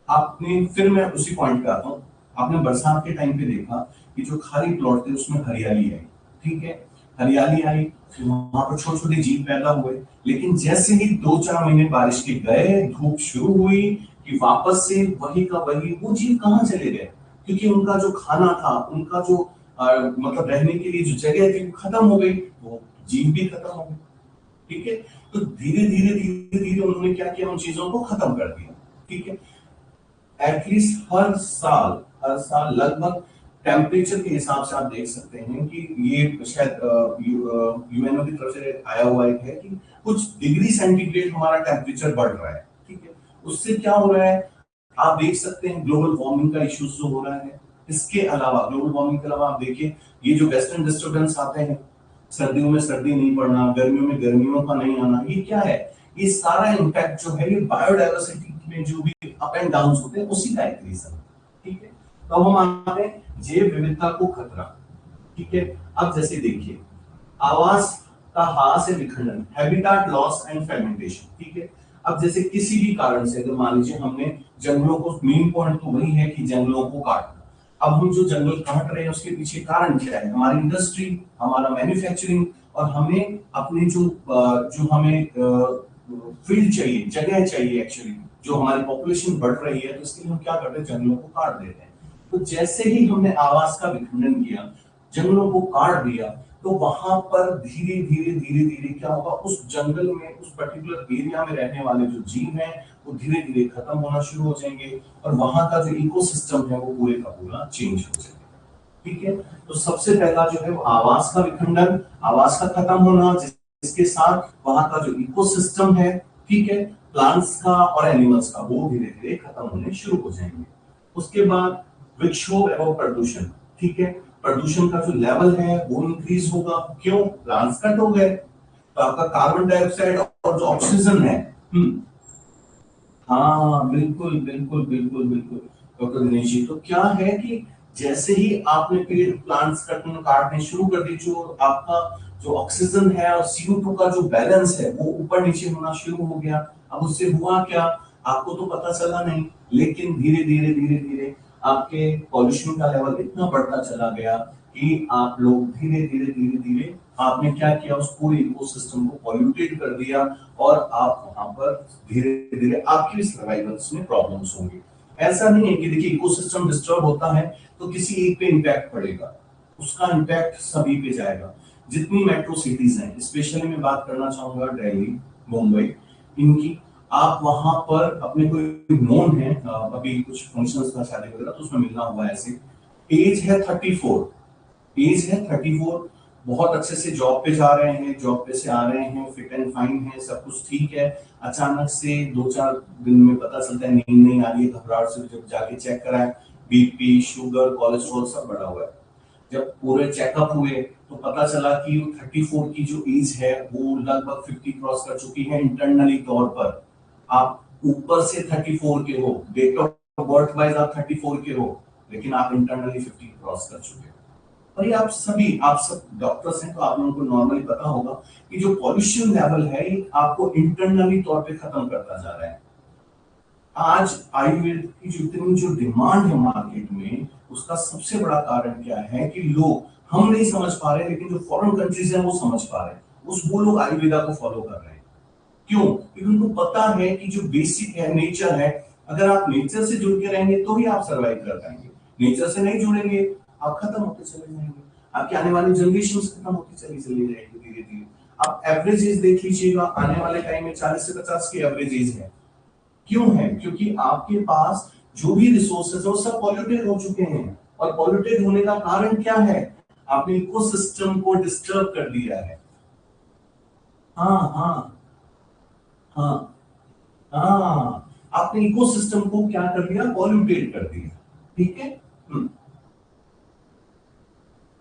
आपने, फिर मैं उसी पॉइंट पे आता हूँ, आपने बरसात के टाइम पे देखा कि जो खाली प्लॉट थे उसमें हरियाली आई, ठीक है, हरियाली आई, फिर वहां पर छोटे छोटे जीव पैदा हुए। लेकिन जैसे ही 2-4 महीने बारिश के गए, धूप शुरू हुई, कि वापस से वही का वही, वो जीव कहाँ चले गए, क्योंकि उनका जो खाना था, उनका जो मतलब रहने के लिए जो जगह थी वो खत्म हो गई, वो जीव भी खत्म हो गए, ठीक है। तो धीरे धीरे धीरे धीरे उन्होंने क्या किया, उन चीजों को खत्म कर दिया, ठीक है। एटलीस्ट हर साल लगभग टेम्परेचर के हिसाब से आप देख सकते हैं कि ये शायद यूएनओ की तरफ से आया हुआ एक है कि कुछ डिग्री सेंटीग्रेड हमारा टेम्परेचर बढ़ रहा है, ठीक है। उससे क्या हो रहा है, आप देख सकते हैं ग्लोबल वार्मिंग का इश्यूज जो हो रहा है। इसके अलावा, ग्लोबल वार्मिंग के अलावा आप देखिए, ये जो वेस्टर्न डिस्टर्बेंस आते हैं, सर्दियों में सर्दी नहीं पड़ना, गर्मियों में गर्मियों का नहीं आना, ये क्या है, ये सारा इम्पैक्ट जो है ये बायोडाइवर्सिटी में जो भी अप एंड डाउन होते हैं उसी का एक रीजन, ठीक है। तो अब हम आते हैं जैव विविधता को खतरा, ठीक है। अब जैसे देखिए, आवास का ह्रास है, विखंडन, हैबिटाट लॉस एंड फ्रेगमेंटेशन, ठीक है। अब जैसे किसी भी कारण से, अगर मान लीजिए हमने जंगलों को, मेन पॉइंट तो वही है कि जंगलों को काटना। अब हम जो जंगल काट रहे हैं उसके पीछे कारण क्या है, हमारी इंडस्ट्री, हमारा मैन्युफैक्चरिंग, और हमें अपने जो हमें फील्ड चाहिए, जगह चाहिए एक्चुअली, जो हमारी पॉपुलेशन बढ़ रही है, तो इसके लिए हम क्या करते हैं, जंगलों को काट देते हैं। तो जैसे ही हमने आवास का विखंडन किया, जंगलों को काट दिया, तो वहां पर धीरे धीरे धीरे धीरे क्या होगा, उस जंगल में, उस पर्टिकुलर एरिया में रहने वाले जो जीव हैं वो धीरे धीरे खत्म होना शुरू हो जाएंगे, और वहां का जो इकोसिस्टम है वो पूरे का पूरा चेंज हो जाएगा, ठीक है। तो सबसे पहला जो है वो आवास का विखंडन, आवास का खत्म होना, जिसके साथ वहां का जो इकोसिस्टम है, ठीक है, प्लांट्स का और एनिमल्स का, वो धीरे धीरे खत्म होने शुरू हो जाएंगे। उसके बाद विक्षोभ एवं प्रदूषण, ठीक है, प्रदूषण का जो लेवल है वो इंक्रीज होगा, क्यों, प्लांट्स कट हो गए, तो आपका कार्बन डाइऑक्साइड और जो ऑक्सीजन है, हाँ बिल्कुल बिल्कुल बिल्कुल बिल्कुल डॉक्टर दिनेश जी, तो क्या है कि जैसे ही आपने पेड़ प्लांट्स काटने शुरू कर दी, जो आपका जो ऑक्सीजन है और CO2 का जो बैलेंस है वो ऊपर नीचे होना शुरू हो गया। अब उससे हुआ क्या, आपको तो पता चला नहीं, लेकिन धीरे धीरे धीरे धीरे आपके पॉल्यूशन का लेवल इतना बढ़ता चला गया कि आप लोग धीरे धीरे धीरे धीरे आपने क्या किया, उस पूरे इकोसिस्टम को पॉल्यूटेड कर दिया, और आप वहां पर धीरे धीरे आपकी सर्वाइवल्स में प्रॉब्लम्स होंगी। ऐसा नहीं है कि देखिए इकोसिस्टम डिस्टर्ब होता है तो किसी एक पे इंपैक्ट पड़ेगा, उसका इंपैक्ट सभी पे जाएगा। जितनी मेट्रो सिटीज हैं, स्पेशली मैं बात करना चाहूंगा दिल्ली, मुंबई, इनकी, आप वहां पर अपने कोई नोन है, अभी कुछ फंक्शंस का शादी वगैरह तो उसमें मिलना हुआ ऐसे, एज है 34, एज है 34, बहुत अच्छे से जॉब पे जा रहे हैं, जॉब पे से आ रहे हैं, फिट एंड फाइन है, सब कुछ ठीक है। अचानक से 2-4 दिन में पता चलता है नींद नहीं आ रही है, घबराहट से जब जाके चेक कराए, बीपी, शुगर, कोलेस्ट्रॉल सब बढ़ा हुआ है। जब पूरे चेकअप हुए तो पता चला कि 34 की जो एज है वो लगभग 50 क्रॉस कर चुकी है इंटरनली तौर पर। आप ऊपर से 34 के हो, डेट ऑफ बर्थ वाइज आप 34 के हो, लेकिन आप इंटरनली 50 क्रॉस कर चुके हो। और ये आप सब डॉक्टर्स हैं तो आप लोगों को नॉर्मली पता होगा कि जो पॉल्यूशन लेवल है ये आपको इंटरनली तौर पे खत्म करता जा रहा है। आज आयुर्वेद की जो डिमांड है मार्केट में, उसका सबसे बड़ा कारण क्या है कि लोग, हम नहीं समझ पा रहे लेकिन जो फॉरेन कंट्रीज हैं वो समझ पा रहे हैं, वो लोग आयुर्वेदा को फॉलो कर रहे हैं। क्यों? क्योंकि उनको पता है कि जो बेसिक है, नेचर है, अगर आप नेचर से जुड़ के रहेंगे तो ही आप सर्वाइव कर पाएंगे। नेचर से नहीं जुड़ेंगे, आप खत्म होते चले जाएंगे, आपकी आने वाली जनरेशन खत्म होती चली जाएगी धीरे धीरे। आप एवरेज एज देख लीजिएगा, आने वाले टाइम में 40 से 50 की एवरेज एज है। क्यों है? क्योंकि आपके पास जो भी रिसोर्सेज है वो सब पॉल्यूटेड हो चुके हैं। और पॉल्यूटेड होने का कारण क्या है? आपने इकोसिस्टम को डिस्टर्ब कर दिया है। हाँ हाँ हाँ हाँ, आपने इकोसिस्टम को क्या कर दिया? पॉल्यूटेड कर दिया। ठीक है।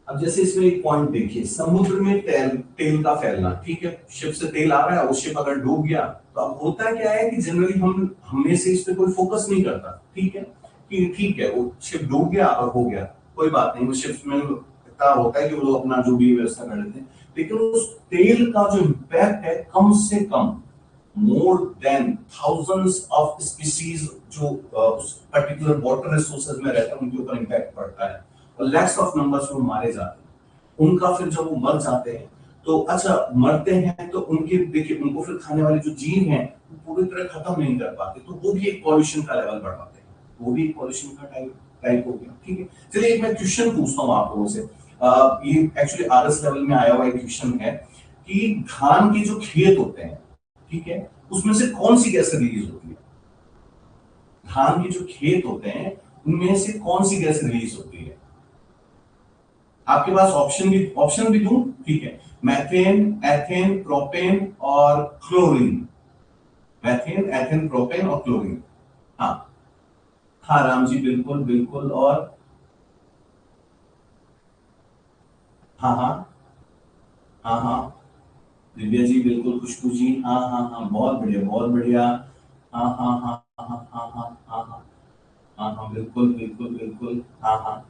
अब जैसे इसमें एक पॉइंट देखिए, समुद्र में तेल का फैलना, ठीक है, शिप से तेल आ रहा है, वो शिप अगर डूब गया तो अब होता क्या है कि जनरली हम में से इस पे कोई फोकस नहीं करता, ठीक है, कि ठीक है वो शिप डूब गया और हो गया, कोई बात नहीं। वो शिप में इतना होता है कि वो लोग अपना जो भी व्यवस्था कर लेते हैं, लेकिन उस तेल का जो इम्पैक्ट है कम से कम more than thousands of species जो उस पर्टिकुलर वाटर रिसोर्सेज में रहते हैं उनके ऊपर इम्पैक्ट पड़ता है, और लैक्स ऑफ नंबर्स में मारे जाते हैं। उनका फिर जब वो मर जाते हैं तो अच्छा मरते हैं तो उनके देखिए उनको फिर खाने वाले जो जीव हैं वो पूरी तरह खत्म नहीं कर पाते, तो वो भी एक पॉल्यूशन का लेवल बढ़ाते हैं, वो भी एक पॉल्यूशन का टाइप हो गया। ठीक है, चलिए एक मैं क्वेश्चन पूछता हूँ आप लोगों से। ये एक्चुअली आरएस लेवल में आया हुआ एक क्वेश्चन है कि धान के जो खेत होते हैं, ठीक है, उसमें से कौन सी गैस रिलीज होती है? धान के जो खेत होते हैं उनमें से कौन सी गैस रिलीज होती है? आपके पास ऑप्शन भी दूं? ठीक है, मैथेन, एथेन, प्रोपेन और क्लोरीन। मैथेन, एथेन, प्रोपेन और क्लोरीन। हाँ हाँ राम जी, बिल्कुल बिल्कुल। और हाँ हाँ हाँ हाँ, दिव्या जी बिल्कुल, खुशबू जी, हाँ हाँ हाँ, बहुत बढ़िया बहुत बढ़िया। हाँ हाँ हाँ हाँ हाँ हाँ हाँ हाँ हाँ हाँ, बिल्कुल बिल्कुल बिल्कुल, हाँ हाँ।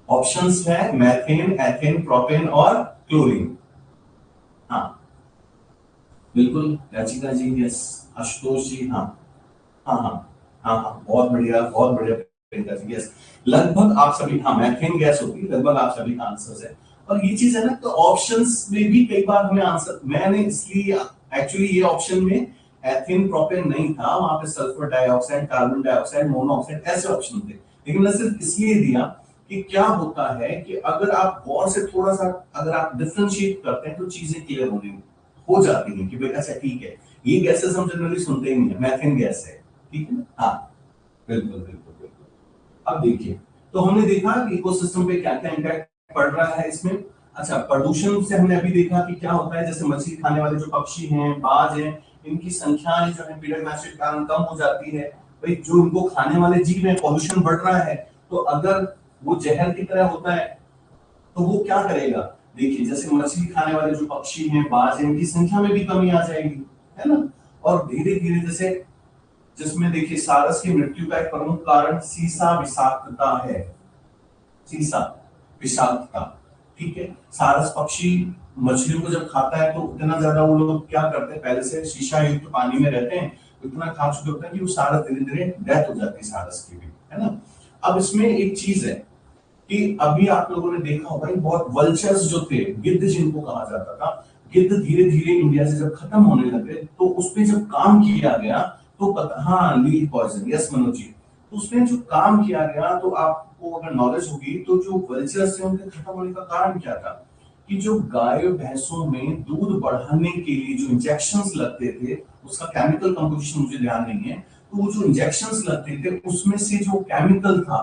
ऑप्शंस है मैथेन, एथेन, प्रोपेन और क्लोरीन। हाँ बिल्कुल, याचिका जी यस, आशुतोष जी हाँ हाँ हाँ हाँ हाँ, बहुत बढ़िया बहुत बढ़िया प्रियंका जी, यस। लगभग आप सभी, हाँ मैथेन गैस होती है, लगभग आप सभी का आंसर है। और ये चीज है ना, तो ऑप्शंस में भी कई बार हमें आंसर, मैंने इसलिए एक्चुअली ये ऑप्शन में एथेन प्रोपेन नहीं था, वहां पे sulphur dioxide, carbon dioxide, monoxide ऐसे ऑप्शन थे, लेकिन मैं सिर्फ इसलिए दिया कि क्या होता है कि अगर आप गौर से थोड़ा सा अगर आप डिफरेंशिएट करते हैं तो चीजें क्लियर होने हो जाती हैं कि भाई अच्छा ठीक है, ये गैसेस हम जनरली सुनते ही नहीं है, मैथेन गैस है, ठीक है ना? हाँ बिल्कुल बिल्कुल बिल्कुल। अब देखिए, तो हमने देखा कि इकोसिस्टम पे क्या क्या इम्पैक्ट पड़ रहा है इसमें। अच्छा, प्रदूषण से हमने अभी देखा कि क्या होता है, जैसे मछली खाने वाले जो पक्षी हैं, बाज हैं, इनकी संख्या जो है पीरियड मैच के कारण कम हो जाती है। भाई जो इनको खाने वाले जीव हैं, पॉल्यूशन बढ़ रहा है, तो अगर वो जहर की तरह होता है तो वो क्या करेगा? देखिए जैसे मछली खाने वाले जो पक्षी हैं, बाज हैं, इनकी संख्या में भी कमी आ जाएगी, है ना? और धीरे धीरे जैसे, जिसमें देखिए सारस की मृत्यु का एक प्रमुख कारण सीसा विषाक्तता है। सीसा विषाक्तता, ठीक है। सारस पक्षी मछलियों को जब खाता है तो इतना ज्यादा वो लोग क्या करते हैं, पहले से शीशा युक्त पानी में रहते हैं, तो इतना खा चुके होते हैं कि वो सारस धीरे धीरे डेथ हो जाती है सारस की भी, है ना? अब इसमें एक चीज है कि अभी आप लोगों ने देखा होगा कि बहुत वल्चर्स जो थे, गिद्ध जिनको कहा जाता था, गिद्ध धीरे धीरे इंडिया से जब खत्म होने लगे तो उस पर जब काम किया गया तो पता, हाँ lead poison, yes Manoj ji, तो उसमें जो काम किया गया तो आपको अगर नॉलेज होगी तो जो वल्चर्स थे उनके खत्म होने का कारण क्या था कि जो गाय भैंसों में दूध बढ़ाने के लिए जो इंजेक्शंस लगते थे, उसका केमिकल कंपोजिशन मुझे ध्यान नहीं है, तो वो जो इंजेक्शंस लगते थे उसमें से जो केमिकल था,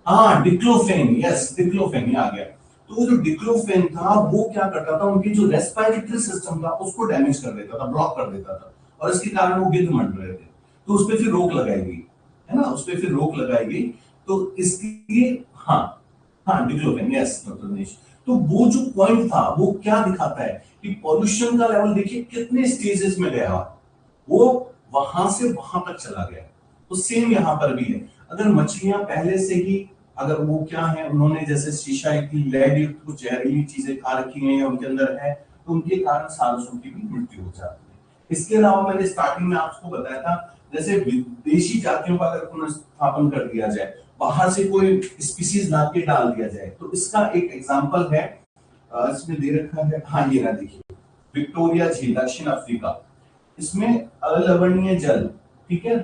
हाँ डिक्लोफेन, यस डिक्लोफेन आ गया। तो वो जो डिक्लोफेन था वो क्या करता था, उनकी जो रेस्पिरेटरी सिस्टम था उसको डैमेज कर देता था, ब्लॉक कर देता था, और इसके कारण वो गिद्ध मर रहे थे। तो उस पर फिर रोक लगाई गई, है ना, उस पर फिर रोक लगाई गई। तो इसलिए हाँ, हाँ डिक्लोफेन, यस डॉक्टर दिनेश। तो वो जो पॉइंट था वो क्या दिखाता है कि पॉल्यूशन का लेवल देखिए कितने स्टेजेस में गया, वो वहां से वहां तक चला गया। तो सेम यहां पर भी है, अगर मछलियां पहले से ही, अगर वो क्या है, उन्होंने जैसे शीशा की लेड युक्त कुछ जहरीली चीजें खा रखी हैं या उनके अंदर है, तो उनके कारण सारसों की भी मृत्यु हो जाती है। इसके अलावा मैंने स्टार्टिंग में आपको बताया था, जैसे विदेशी जातियों का अगर पुनर्स्थापन कर दिया जाए, बाहर से कोई स्पीसीज ला के डाल दिया जाए, तो इसका एक एग्जाम्पल है, इसमें दे रखा है, हाँ ये ना देखिए, विक्टोरिया झील दक्षिण अफ्रीका। इसमें अलवणीय जल, ठीक है,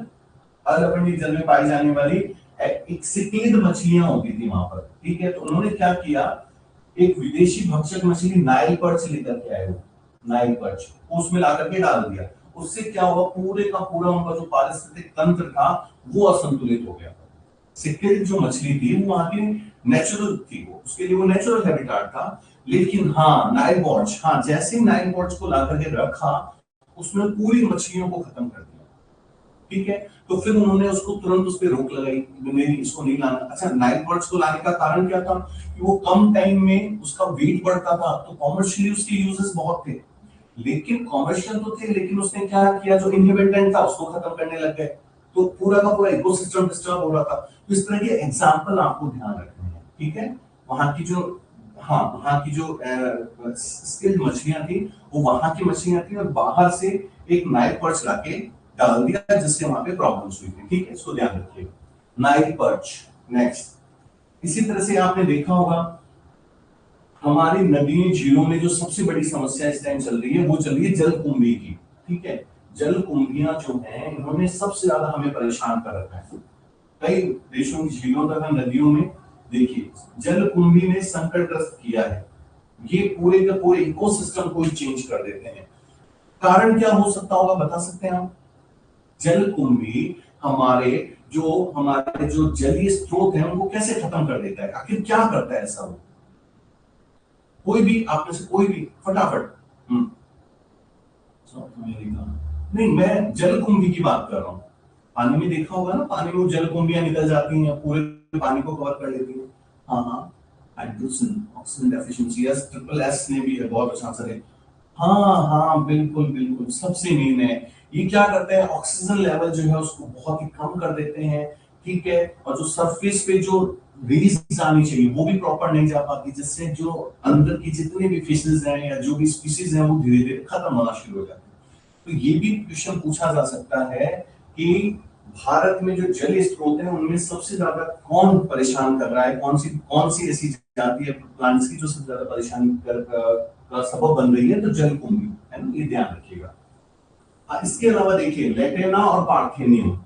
अलवणीय जल में पाई जाने वाली एक सिक्लिड मछलियां होती थी वहां पर, ठीक है। तो उन्होंने क्या किया, एक विदेशी भक्षक मछली नाइल पर्च लेकर के आए, वो नाइल पर्च उसमें ला करके डाल दिया। उससे क्या हुआ, पूरे का पूरा उनका जो पारिस्थितिक तंत्र था वो असंतुलित हो गया। सिक्लिड जो मछली थी वो वहां की नेचुरल थी, वो उसके लिए वो नेचुरल हैबिटेट था। लेकिन हाँ नाइल पर्च, हाँ जैसे नाइल पर्च को ला करके रखा, उसने पूरी मछलियों को खत्म कर दिया, ठीक है। तो फिर उन्होंने उसको तुरंत उस पर रोक लगाई, नहीं इसको नहीं लाना। अच्छा, नाइल बर्ड्स को लाने का कारण क्या था कि वो कम टाइम में उसका वेट बढ़ता था, तो कॉमर्शियली उसके यूजेस बहुत थे। लेकिन कॉमर्शियल तो थे, लेकिन उसने क्या किया, जो इनहिबिटेंट था उसको खत्म करने लग गए, तो पूरा का पूरा इकोसिस्टम डिस्टर्ब हो रहा था। तो इस तरह के एग्जाम्पल आपको ध्यान रखने हैं, ठीक है। वहां की जो, हाँ वहां की जो स्किल्ड मछलियां थी वो वहां की मछलियां थी, और बाहर से एक नाइल पर्च लाके डाल दिया, जिससे वहां पे प्रॉब्लम्स हुई थी, ठीक है, इसको ध्यान रखिए। Nile perch. नेक्स्ट, इसी तरह से आपने देखा होगा हमारी नदियों झीलों में जो सबसे बड़ी समस्या इस टाइम चल रही है, वो चल रही है जलकुंभी की, ठीक है। जलकुंभियां जो हैं, इन्होंने सबसे ज्यादा हमें परेशान कर रखा है। कई देशों की झीलों तथा नदियों में देखिए जलकुंभी ने संकटग्रस्त किया है। ये पूरे के पूरे इकोसिस्टम को चेंज कर देते हैं। कारण क्या हो सकता होगा, बता सकते हैं आप? जलकुंभी हमारे जो जलीय स्रोत हैं उनको कैसे खत्म कर देता है, आखिर क्या करता है ऐसा वो? कोई भी आप में से कोई भी फटाफट। साउथ अमेरिका नहीं, मैं जलकुंभी की बात कर रहा हूँ। पानी में देखा होगा ना, पानी में जलकुंभियां निकल जाती हैं, पूरे पानी को कवर कर लेती हैं। हाँ हाँ, hydrogen oxygen deficiency, yes triple S ने भी है, बहुत अच्छा आंसर है। हाँ हाँ बिल्कुल बिल्कुल, सबसे मेन है। ये क्या करते हैं, ऑक्सीजन लेवल जो है उसको बहुत ही कम कर देते हैं, ठीक है। और जो सरफेस पे जो रेज आनी चाहिए वो भी प्रॉपर नहीं जा पाती, जिससे जो अंदर की जितने भी फिशेज हैं या जो भी स्पीसीज हैं वो धीरे धीरे खत्म होना शुरू हो जाते हैं। तो ये भी क्वेश्चन पूछा जा सकता है कि भारत में जो जलीय स्रोत हैं उनमें सबसे ज्यादा कौन परेशान कर रहा है, कौन सी ऐसी जाति है प्लांट्स की जो सबसे ज्यादा परेशानी का सबब बन रही है, तो जलकुंभी है ना, ये ध्यान रखिएगा। इसके अलावा देखिए लेटेना और पार्थेनियम,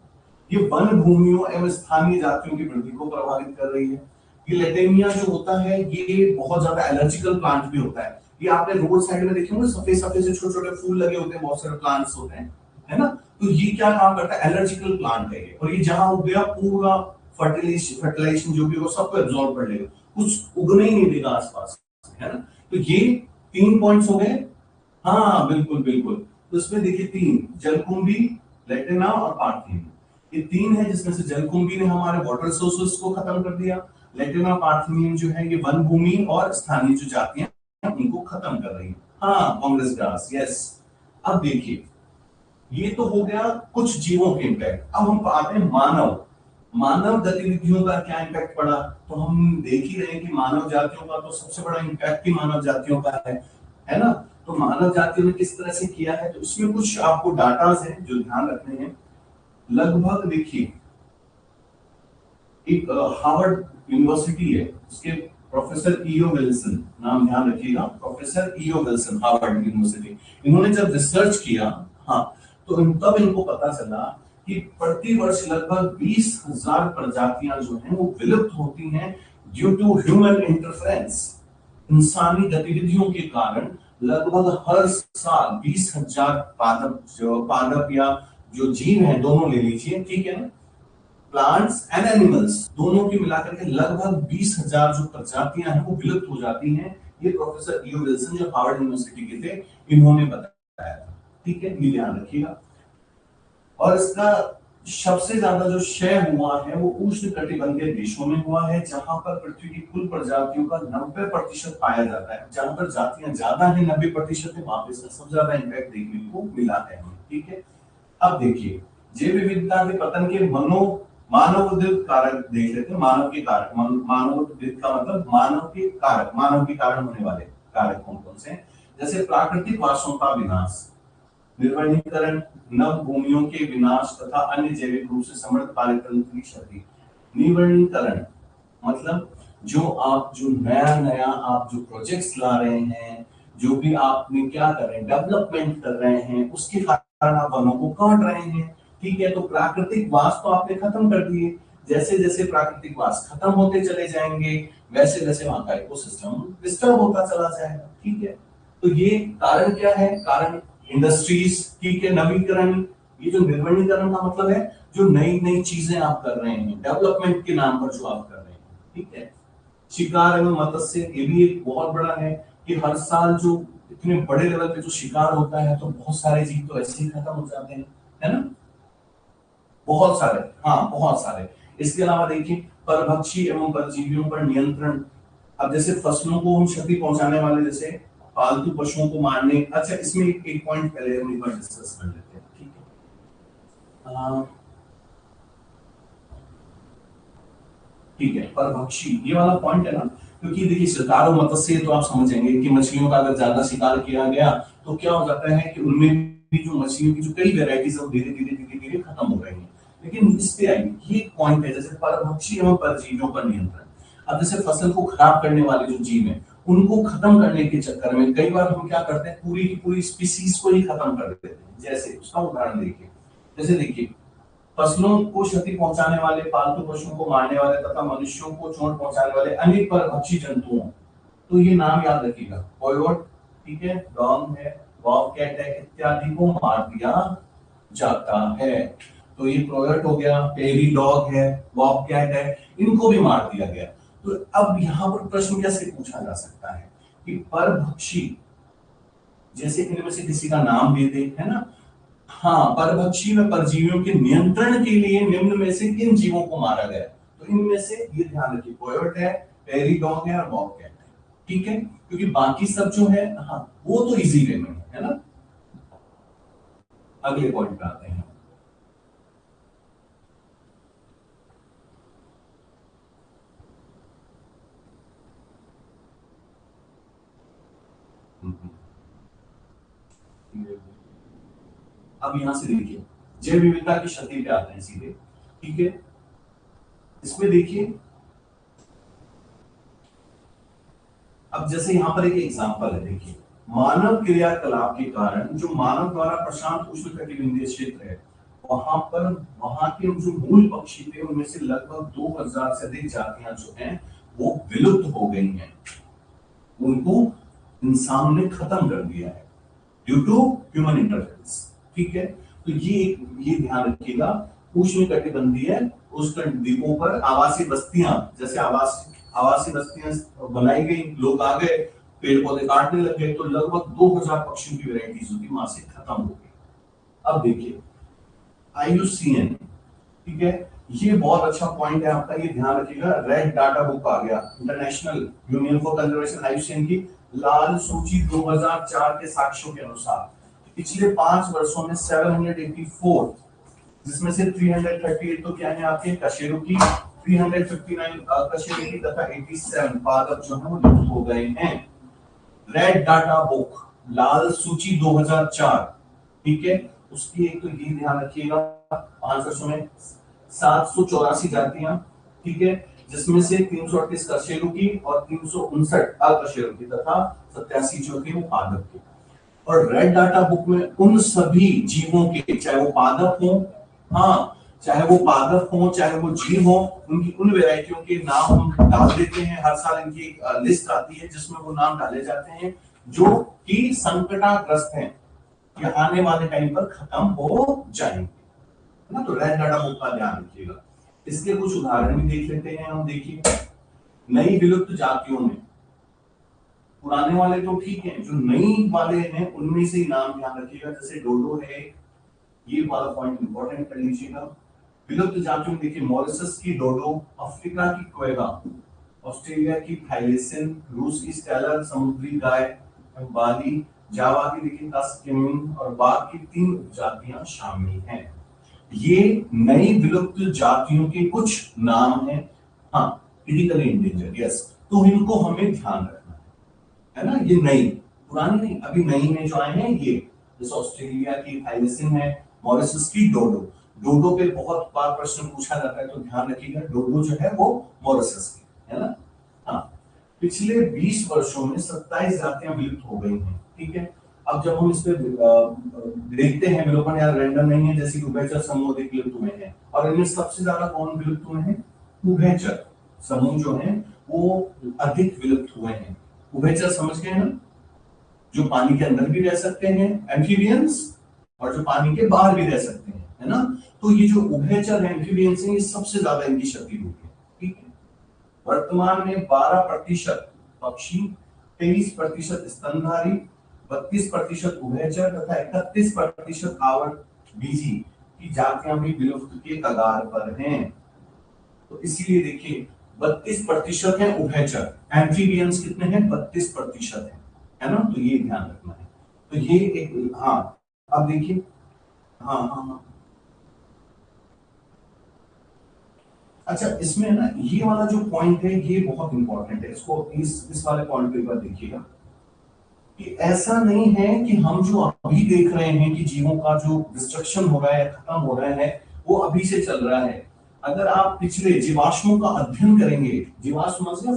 ये वन भूमियों एवं स्थानीय जातियों की वृद्धि को प्रभावित कर रही है। ये लेटेनिया जो होता है ये बहुत ज्यादा एलर्जिकल प्लांट भी होता है। ये आपने रोड साइड में देखे होंगे, सफेद सफेद से छोटे छोटे फूल लगे होते हैं, बहुत सारे प्लांट्स होते हैं, है ना। तो ये क्या काम करता है, एलर्जिकल प्लांट है ये, और ये जहां उग गया पूरा फर्टिलाइजेशन जो भी होगा सबको एब्जॉर्ब कर लेगा, कुछ उगने ही नहीं देगा आसपास, है ना। तो ये 3 पॉइंट्स हो गए। हाँ बिल्कुल बिल्कुल, तो इसमें देखिए 3, जलकुंभी, लेटेना और पार्थेनियम, ये 3 है, जिसमें से जलकुंभी ने हमारे वाटर सोर्सेस को खत्म कर दिया, लेटेना और पार्थेनियम जो है ये वन भूमि और स्थानीय जो जातियां हैं उनको खत्म कर रही है। हाँ कांग्रेस ग्रास, यस। अब देखिए ये तो हो गया कुछ जीवों के इम्पैक्ट। अब हम आते हैं मानव गतिविधियों का क्या इम्पैक्ट पड़ा। तो हम देख ही रहे हैं कि मानव जातियों का तो सबसे बड़ा इम्पैक्ट ही मानव जातियों का है ना। तो मानव जातियों ने किस तरह से किया है, तो इसमें कुछ आपको डाटाज हैं जो ध्यान रखने हैं। लगभग देखिए एक हार्वर्ड यूनिवर्सिटी है, उसके प्रोफेसर ईओ विल्सन, नाम ध्यान रखिएगा, professor E O Wilson, Harvard University. इन्होंने जब रिसर्च किया, हाँ, तो तब इनको पता चला कि प्रति वर्ष लगभग 20,000 प्रजातियां जो हैं वो विलुप्त होती हैं ड्यू टू ह्यूमन इंटरफेरेंस। इंसानी गतिविधियों के कारण लगभग हर साल 20,000 पादप या जो जीव हैं, दोनों ले लीजिए, ठीक है ना, प्लांट्स एंड एनिमल्स दोनों की मिलाकर के लगभग 20,000 जो प्रजातियां हैं वो विलुप्त हो जाती हैं। ये प्रोफेसर ईओ विल्सन जो हार्वर्ड यूनिवर्सिटी के थे, इन्होंने बताया था, ठीक है, ये ध्यान रखिएगा। और इसका सबसे ज्यादा जो क्षय हुआ है वो उष्णकटिबंधीय देशों में हुआ है, जहां पर पृथ्वी की कुल प्रजातियों का 90% पाया जाता है। जहां पर जातियां ज्यादा है, 90% है, वहां पे इसका सबसे ज्यादा इम्पैक्ट देखने को मिला है, ठीक है। अब देखिए, जैव विविधता के पतन के मानवोद्दित कारक देख लेते हैं। मानव के कारक, मानवोद्दित का मतलब मानव के कारक, मानव के कारण होने वाले कारक कौन कौन से हैं? जैसे प्राकृतिक वासों का विनाश, निर्वनीकरण, नव भूमियों के विनाश तथा अन्य जैविक रूप से समृद्ध पारितंत्र की क्षति। निर्वनीकरण मतलब जो नया आप जो प्रोजेक्ट्स ला रहे हैं, जो भी आपने क्या कर रहे हैं, डेवलपमेंट कर रहे हैं, उसके कारण आप वनों को काट रहे हैं, ठीक है। तो प्राकृतिक वास तो आपने खत्म कर दिए, जैसे जैसे प्राकृतिक वास खत्म होते चले जाएंगे, वैसे वैसे वहां का इकोसिस्टम डिस्टर्ब होता चला जाएगा, ठीक है। तो ये कारण क्या है? कारण इंडस्ट्रीज, ठीक है, नवीकरण। ये जो निर्वनीकरण का मतलब है जो नई नई चीजें आप कर रहे हैं, डेवलपमेंट के नाम पर जो आप कर रहे हैं, ठीक है। शिकार एवं मत्स्य, ये भी एक बहुत बड़ा है कि हर साल जो इतने बड़े लेवल पे जो शिकार होता है, तो बहुत सारे जीव तो ऐसे ही खत्म हो जाते हैं, है ना, बहुत सारे, हाँ बहुत सारे। इसके अलावा देखिए, परभक्षी एवं परजीवियों पर नियंत्रण। अब जैसे फसलों को हम क्षति पहुंचाने वाले जैसे पालतू पशुओं को मारने, अच्छा इसमें एक पॉइंट पहले हम एक बार डिस्कस कर लेते हैं, ठीक है। ठीक है, परभक्षी ये वाला पॉइंट है ना, क्योंकि देखिए शिकार और मत्स्य तो आप समझेंगे कि मछलियों का अगर ज्यादा शिकार किया गया तो क्या हो जाता है कि उनमें भी जो मछलियों की जो कई वेराइटीज है धीरे धीरे धीरे धीरे खत्म हो रही है। लेकिन इस पे आइए, ये पॉइंट है जैसे परभक्षी एवं परजीवियों पर नियंत्रण। अब जैसे फसल को खराब करने वाले जो जीव हैं, उनको खत्म करने के चक्कर में कई बार हम क्या करते हैं, पूरी की पूरी स्पीसीज को ही खत्म कर देते हैं। जैसे उसका उदाहरण देखिए, जैसे देखिए, फसलों को क्षति पहुंचाने वाले, पालतू पशुओं को मारने वाले तथा मनुष्यों को चोट पहुंचाने वाले अनेक परभक्षी जंतुओं, तो ये नाम याद रखिएगा, कोयोट, ठीक है, डॉग है, बॉबकैट है, इत्यादि को मार दिया जाता है। तो ये कोयोट हो गया, पेरी डॉग है, बॉबकैट है, इनको भी मार दिया गया। तो अब यहाँ पर प्रश्न कैसे पूछा जा सकता है कि परभक्षी जैसे इनमें से किसी का नाम दे दे, है ना, हाँ, परभक्षी में परजीवियों के नियंत्रण के लिए निम्न में से किन जीवों को मारा गया? तो इनमें से ये ध्यान रखिए, कोयोट है, पेरी डॉग है और बॉबकैट है, ठीक है, क्योंकि बाकी सब जो है, हाँ वो तो इजी वे में है ना। अगले पॉइंट पे आते हैं। अब यहां से देखिए, जैव विविधता की क्षति पे आते हैं सीधे, ठीक है। इसमें देखिए, अब जैसे यहां पर एक एग्जांपल है, देखिए, मानव क्रियाकलाप के कारण जो मानव द्वारा प्रशांत उष्णकटिबंधीय क्षेत्र है, वहां पर वहां के जो मूल पक्षी थे उनमें से लगभग 2000 से अधिक जातियां जो हैं वो विलुप्त हो गई हैं। उनको इंसानों ने खत्म कर दिया है ड्यू टू ह्यूमन इंटरफेरेंस, ठीक है। तो ये ध्यान रखिएगा, उष्णकटिबंधीय द्वीपों पर आवासीय बस्तियां, जैसे आवासीय बस्तियां बनाई गई, लोग आ गए, पेड़ पौधे काटने लग गए, तो लगभग 2000 पक्षियों की वेराइटीज होती वहां से खत्म हो गई। अब देखिए, IUCN, ठीक है, ये बहुत अच्छा पॉइंट है आपका, ये ध्यान रखिएगा। रेड डाटा बुक आ गया, international union for conservation, IUCN की लाल सूची 2004 के साक्ष्यों के अनुसार पिछले 5 वर्षों में 784, जिसमें से 338 तो क्या है आपके कशेरुकी, 359 कशेरुकी तथा 87 पादप जो है वो लुप्त हो गए हैं। रेड डाटा बुक, लाल सूची 2004, ठीक है, उसकी एक तो ये ध्यान रखिएगा, 5 वर्षों में 784 जातियां, ठीक है, जिसमें से 338 कशेरुकी और 359 अकशेरुकी तथा 87 जो थे वो पादप के। और रेड डाटा बुक में उन सभी जीवों के, चाहे वो पादप हो, हाँ, चाहे वो पादप हो चाहे वो जीव हो, उनकी उन वैरायटियों के नाम हम डाल देते हैं। हर साल इनकी एक लिस्ट आती है जिसमें वो नाम डाले जाते हैं जो कि संकटाग्रस्त हैं, ये आने वाले टाइम पर खत्म हो जाएंगे, है ना। तो रेड डाटा बुक का ध्यान रखिएगा। इसके कुछ उदाहरण भी देख लेते हैं हम। देखिए, नई विलुप्त जातियों में पुराने वाले तो ठीक है, जो नई वाले हैं उनमें से नाम ध्यान रखिएगा। जैसे डोडो है, ये वाला पॉइंट इंपॉर्टेंट कर लीजिएगा। विलुप्त जातियों में देखिए, मॉरिशस की डोडो, अफ्रीका की क्वेगा, ऑस्ट्रेलिया की थाइलेसिन, रूस की स्टेलर समुद्री गाय, बाली, जावा की देखिए तस्केमिन और बाघ की 3 जातियां शामिल हैं। ये नई विलुप्त जातियों के कुछ नाम हैं। हाँ, क्रिटिकली इंडेंजर, यस, तो इनको हमें ध्यान रखना है ना। ये नई, पुरानी नहीं, अभी नई में जो आए हैं ये, जैसे ऑस्ट्रेलिया की थाइलेसिन है, मॉरिशस की डोडो। डोडो पे बहुत बार प्रश्न पूछा जाता है, तो ध्यान रखिएगा डोडो जो है वो मॉरिशस की है ना। हाँ, पिछले 20 वर्षों में 27 जातियां विलुप्त हो गई हैं, ठीक है। अब जब हम इस पे देखते हैं, विलोपन या रैंडम नहीं है, जैसे उभयचर समूह अधिक विलुप्त हुए हैं, और इनमें सबसे ज्यादा कौन विलुप्त हुए हैं? उभयचर समूह जो है वो अधिक विलुप्त हुए हैं। उभयचर समझ गए ना, जो पानी के अंदर भी रह सकते हैं एम्फीबियंस, और जो पानी के बाहर भी रह सकते हैं, है ना। तो ये जो उभयचर है, एम्फीबियंस है, ये सबसे ज्यादा इनकी क्षति हुई है, ठीक है। वर्तमान में 12% पक्षी, 23% स्तनधारी, 32% उभयचर तथा 31% आवर्तबीजी की जातियां भी विलुप्त के कगार पर हैं। तो इसीलिए देखिए 32% है उभयचर, एम्फीबियंस कितने हैं? 32% है ना। तो ये ध्यान रखना है। तो ये एक, हाँ, अब देखिए, हाँ हाँ हाँ, अच्छा, इसमें ना ये वाला जो पॉइंट है ये बहुत इंपॉर्टेंट है, इसको इस वाले पॉइंट पे एक बार देखिएगा कि ऐसा नहीं है कि हम जो अभी देख रहे हैं कि जीवों का जो डिस्ट्रक्शन हो रहा है, खत्म हो रहा है, वो अभी से चल रहा है। अगर आप पिछले जीवाश्मों का अध्ययन करेंगे, जीवाश्म मतलब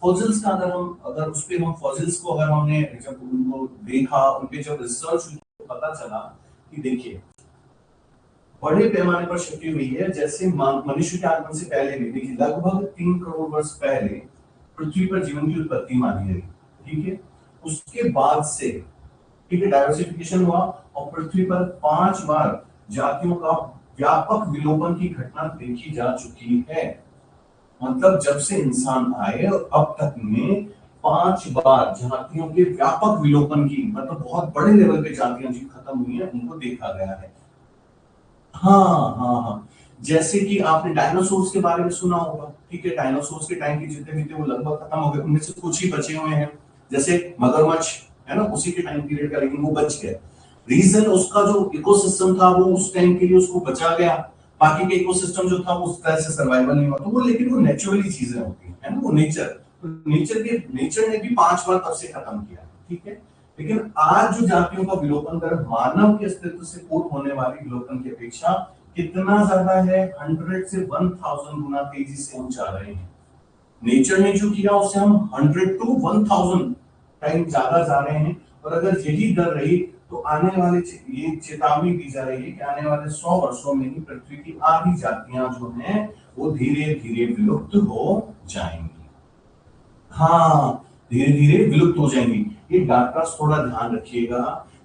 फॉसिल्स का, अगर उस पे हम फॉसिल्स को अगर हमने जब उनको देखा, उनपे जब रिसर्च हुई, तो पता चला कि देखिए बड़े पैमाने पर क्षति हुई है। जैसे मनुष्य के आगमन से पहले भी देखिए लगभग 3 करोड़ वर्ष पहले पृथ्वी पर जीवन की उत्पत्ति मानी गई, ठीक है। उसके बाद से, ठीक है, डाइवर्सिफिकेशन हुआ और पृथ्वी पर 5 बार जातियों का व्यापक विलोपन की घटना देखी जा चुकी है। मतलब जब से इंसान आए और अब तक में 5 बार जातियों के व्यापक विलोपन की, मतलब बहुत बड़े लेवल पे जातियां जी खत्म हुई है, उनको देखा गया है। हाँ हाँ हाँ, जैसे कि आपने डायनासोर्स के बारे में सुना होगा, ठीक है। डायनासोर्स के टाइम के जितने भी थे वो लगभग खत्म हो गए, उनमें से कुछ ही बचे हुए हैं। जैसे मगरमच्छ है ना, उसी के टाइम पीरियड का, लेकिन वो बच गए। रीजन उसका जो इकोसिस्टम था वो उस टाइम के लिए उसको बचा गया, बाकी के इकोसिस्टम जो था वो उस तरह से सर्वाइवल नहीं हुआ। तो वो, लेकिन वो नेचुरली चीजें होती है ना, वो नेचर ने भी 5 बार तब से खत्म किया, ठीक है। लेकिन आज जो जातियों का विलोपन दर मानव के अस्तित्व से पूर्व होने वाली विलोपन की अपेक्षा कितना ज्यादा है? 100 से 1000 गुना तेजी से हम जा रहे हैं। नेचर ने जो किया उससे हम 100 to 1000 टाइम ज्यादा जा रहे हैं। और अगर यही दर रही तो आने वाले, ये चेतावनी दी जा रही है कि आने वाले 100 वर्षों में ही पृथ्वी की आधी जातियां जो हैं वो धीरे धीरे विलुप्त हो जाएंगी। हाँ, धीरे धीरे विलुप्त हो जाएंगी। ये डॉक्टर्स थोड़ा ध्यान रखिएगा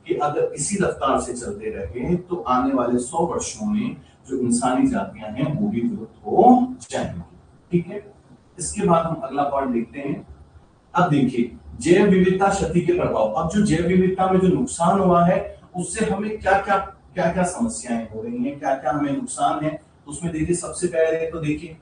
कि अगर इसी रफ्तार से चलते रहे तो आने वाले 100 वर्षों में जो इंसानी जातियां हैं वो भी विलुप्त हो जाएंगी, ठीक है। इसके बाद हम अगला पॉइंट देखते हैं। अब देखिए जैव विविधता क्षति के प्रभाव। अब जो जैव विविधता में जो नुकसान हुआ है उससे हमें क्या क्या समस्याएं हो रही हैं, क्या क्या हमें नुकसान है। उसमें देखिए सबसे पहले तो देखिए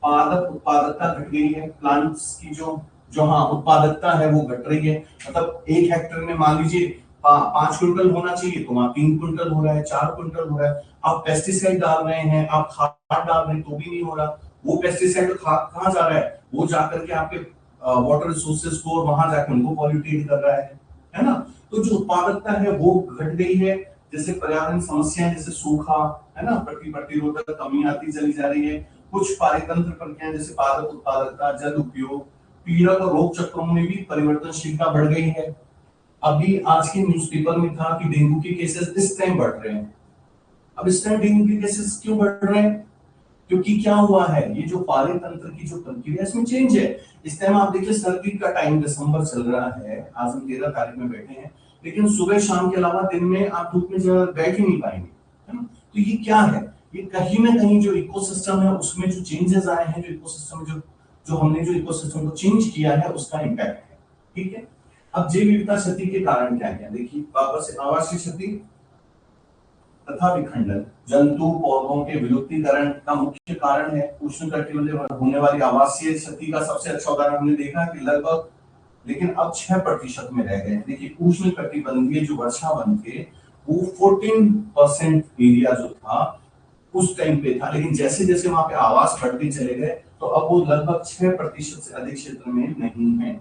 पादप उत्पादकता घट गई है। प्लांट्स की जो जो हाँ उत्पादकता है वो घट रही है। मतलब 1 हेक्टेयर में मान लीजिए 5 क्विंटल होना चाहिए तो वहां 3 क्विंटल हो रहा है, 4 क्विंटल हो रहा है। आप पेस्टिसाइड डाल रहे हैं, आप खाद डाल रहे हैं तो भी नहीं हो रहा। वो पेस्टिसाइड खाद कहाँ जा रहा है? वो जाकर के आपके वाटर रिसोर्सेज को और वहां जाकर उनको पॉल्यूटेट कर रहा है ना। तो जो उत्पादकता है वो घट गई है। जैसे पर्यावरण समस्याएं, जैसे सूखा है ना, प्रतिरोधक कमी आती चली जा रही है। कुछ पारितंत्र प्रक्रियाएं जैसे पादप उत्पादकता, जल उपयोग, पीड़क और रोग चक्रों में भी परिवर्तनशीलता बढ़ गई है। अभी आज के न्यूज़पेपर में था कि डेंगू के केसेस इस टाइम बढ़ रहे हैं। अब इस टाइम डेंगू के केसेस क्यों बढ़ रहे हैं? क्योंकि क्या हुआ है, ये जो पाले तंत्र की जो प्रक्रिया इसमें चेंज है। इस टाइम आप देखिए सर्दी का टाइम दिसंबर चल रहा है, आज हम 13 तारीख में बैठे हैं, लेकिन सुबह शाम के अलावा दिन में आप धूप में बैठ ही नहीं पाएंगे, है ना। तो ये क्या है, ये कहीं ना कहीं जो इकोसिस्टम है उसमें जो चेंजेस आए हैं, जो इकोसिस्टम जो जो हमने जो इकोसिस्टम को चेंज किया है उसका इम्पैक्ट है। ठीक है, अब जैव विविधता क्षति के कारण क्या क्या, देखिए वापस से आवासीय क्षति तथा विखंडन जंतु पौधों के विलुप्तीकरण का मुख्य कारण है। उष्णकटिबंधीय होने वाली आवासीय क्षति का सबसे अच्छा उदाहरण हमने देखा कि लगभग, लेकिन अब 6% में रह गए। देखिए उष्णकटिबंधीय जो वर्षावन थे वो 14% एरिया जो था उस टाइम पे था, लेकिन जैसे जैसे वहां पे आवास बढ़ते चले गए तो अब वो लगभग 6% से अधिक क्षेत्र में नहीं है।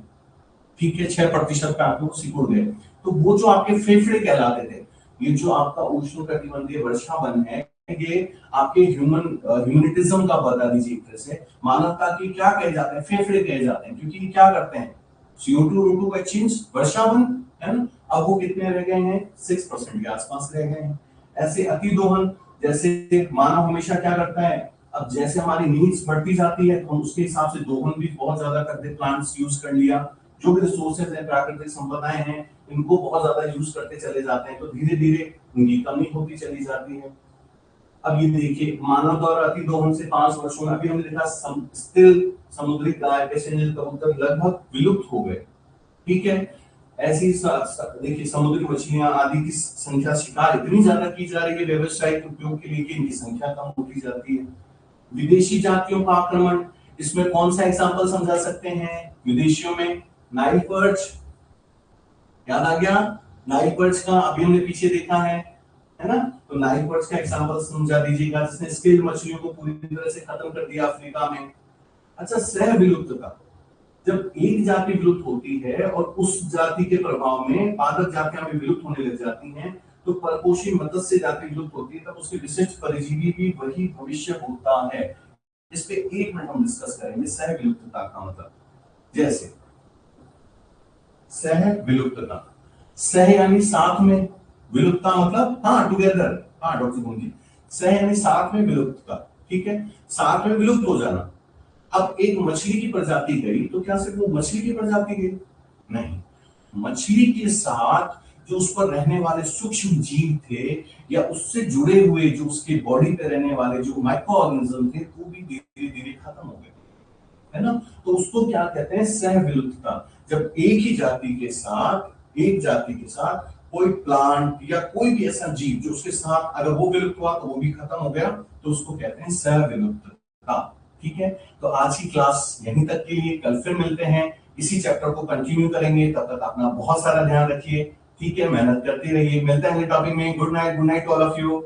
ठीक है, 6% पे आप लोग सिकुड़ गए। तो वो जो आपके फेफड़े कहलाते थे, ये जो आपका उष्णकटिबंधीय वर्षावन है, ये आपके ह्यूमनिज्म का बता दीजिए एक तरह से, मानवता की क्या कहे जाते हैं, फेफड़े कहे जाते हैं, क्योंकि ये क्या करते हैं, CO2 रूटू का एक्सचेंज, वर्षावन, है ना। अब वो कितने रह गए हैं, 6% के आसपास रह गए हैं। ऐसे अतिदोहन, जैसे मानव हमेशा क्या करता है, अब जैसे हमारी नीड्स बढ़ती जाती है तो हम उसके हिसाब से दोहन भी बहुत ज्यादा करते, प्लांट्स यूज कर लिया, जो भी रिसोर्सेज है, प्राकृतिक संपदाएं हैं, इनको बहुत ज्यादा यूज करते चले जाते हैं, तो धीरे धीरे उनकी कमी होती चली जाती है। अब ये देखिए मानव द्वारा अति दोहन से 5 वर्षों में अभी हमने देखा स्थिर समुद्री गाय, पैसेंजर कबूतर लगभग विलुप्त हो गए। ठीक है, ऐसी देखिए समुद्री मछलियां आदि की संख्या, शिकार इतनी ज्यादा की जा रही है व्यवसायिक उपयोग के लिए कि इनकी संख्या कम होती जाती है। विदेशी जातियों का आक्रमण, इसमें कौन सा एग्जाम्पल समझा सकते हैं, विदेशियों में नाइल पर्च, याद आ गया नाइल पर्च का, अभी हमने पीछे देखा है ना। तो नाइल पर्च का एग्जांपल समझा दीजिएगा, जिसने स्केल मछलियों को पूरी तरह से खत्म कर दिया अफ्रीका में। अच्छा, सह विलुप्तता, जब एक जाति विलुप्त होती है और उस जाति के प्रभाव में पादप जातियां भी विलुप्त होने लग जाती हैं, तो परपोषी मत्स्य जाति विलुप्त होती है, तब उसके विशिष्ट परजीवी भी वही भविष्य होता है। इस पे 1 मिनट हम डिस्कस करेंगे सह विलुप्तता का मतलब। जैसे सह विलुप्तता, सह यानी साथ में, विलुप्तता मतलब हाँ टुगेदर, हाँ डॉक्टर गुंजी, सह यानी साथ में विलुप्तता। ठीक है, साथ में विलुप्त हो जाना। अब एक मछली की प्रजाति गई तो क्या सिर्फ वो मछली की प्रजाति गई, नहीं, मछली के साथ जो उस पर रहने वाले सूक्ष्म जीव थे या उससे जुड़े हुए जो उसके बॉडी पे रहने वाले जो माइक्रो ऑर्गेनिज्म थे, वो भी धीरे धीरे खत्म हो गए, है ना। तो उसको क्या कहते हैं, सह विलुप्तता। जब एक ही जाति के साथ, एक जाति के साथ कोई प्लांट या कोई भी ऐसा जीव जो उसके साथ अगर वो विलुप्त हुआ तो वो भी खत्म हो गया, तो उसको कहते हैं सह विलुप्तता। ठीक है, तो आज की क्लास यहीं तक के लिए, कल फिर मिलते हैं, इसी चैप्टर को कंटिन्यू करेंगे। तब तक अपना बहुत सारा ध्यान रखिए। ठीक है, मेहनत करते रहिए, मिलते हैं अगले टॉपिक में। Good night, good night all of you.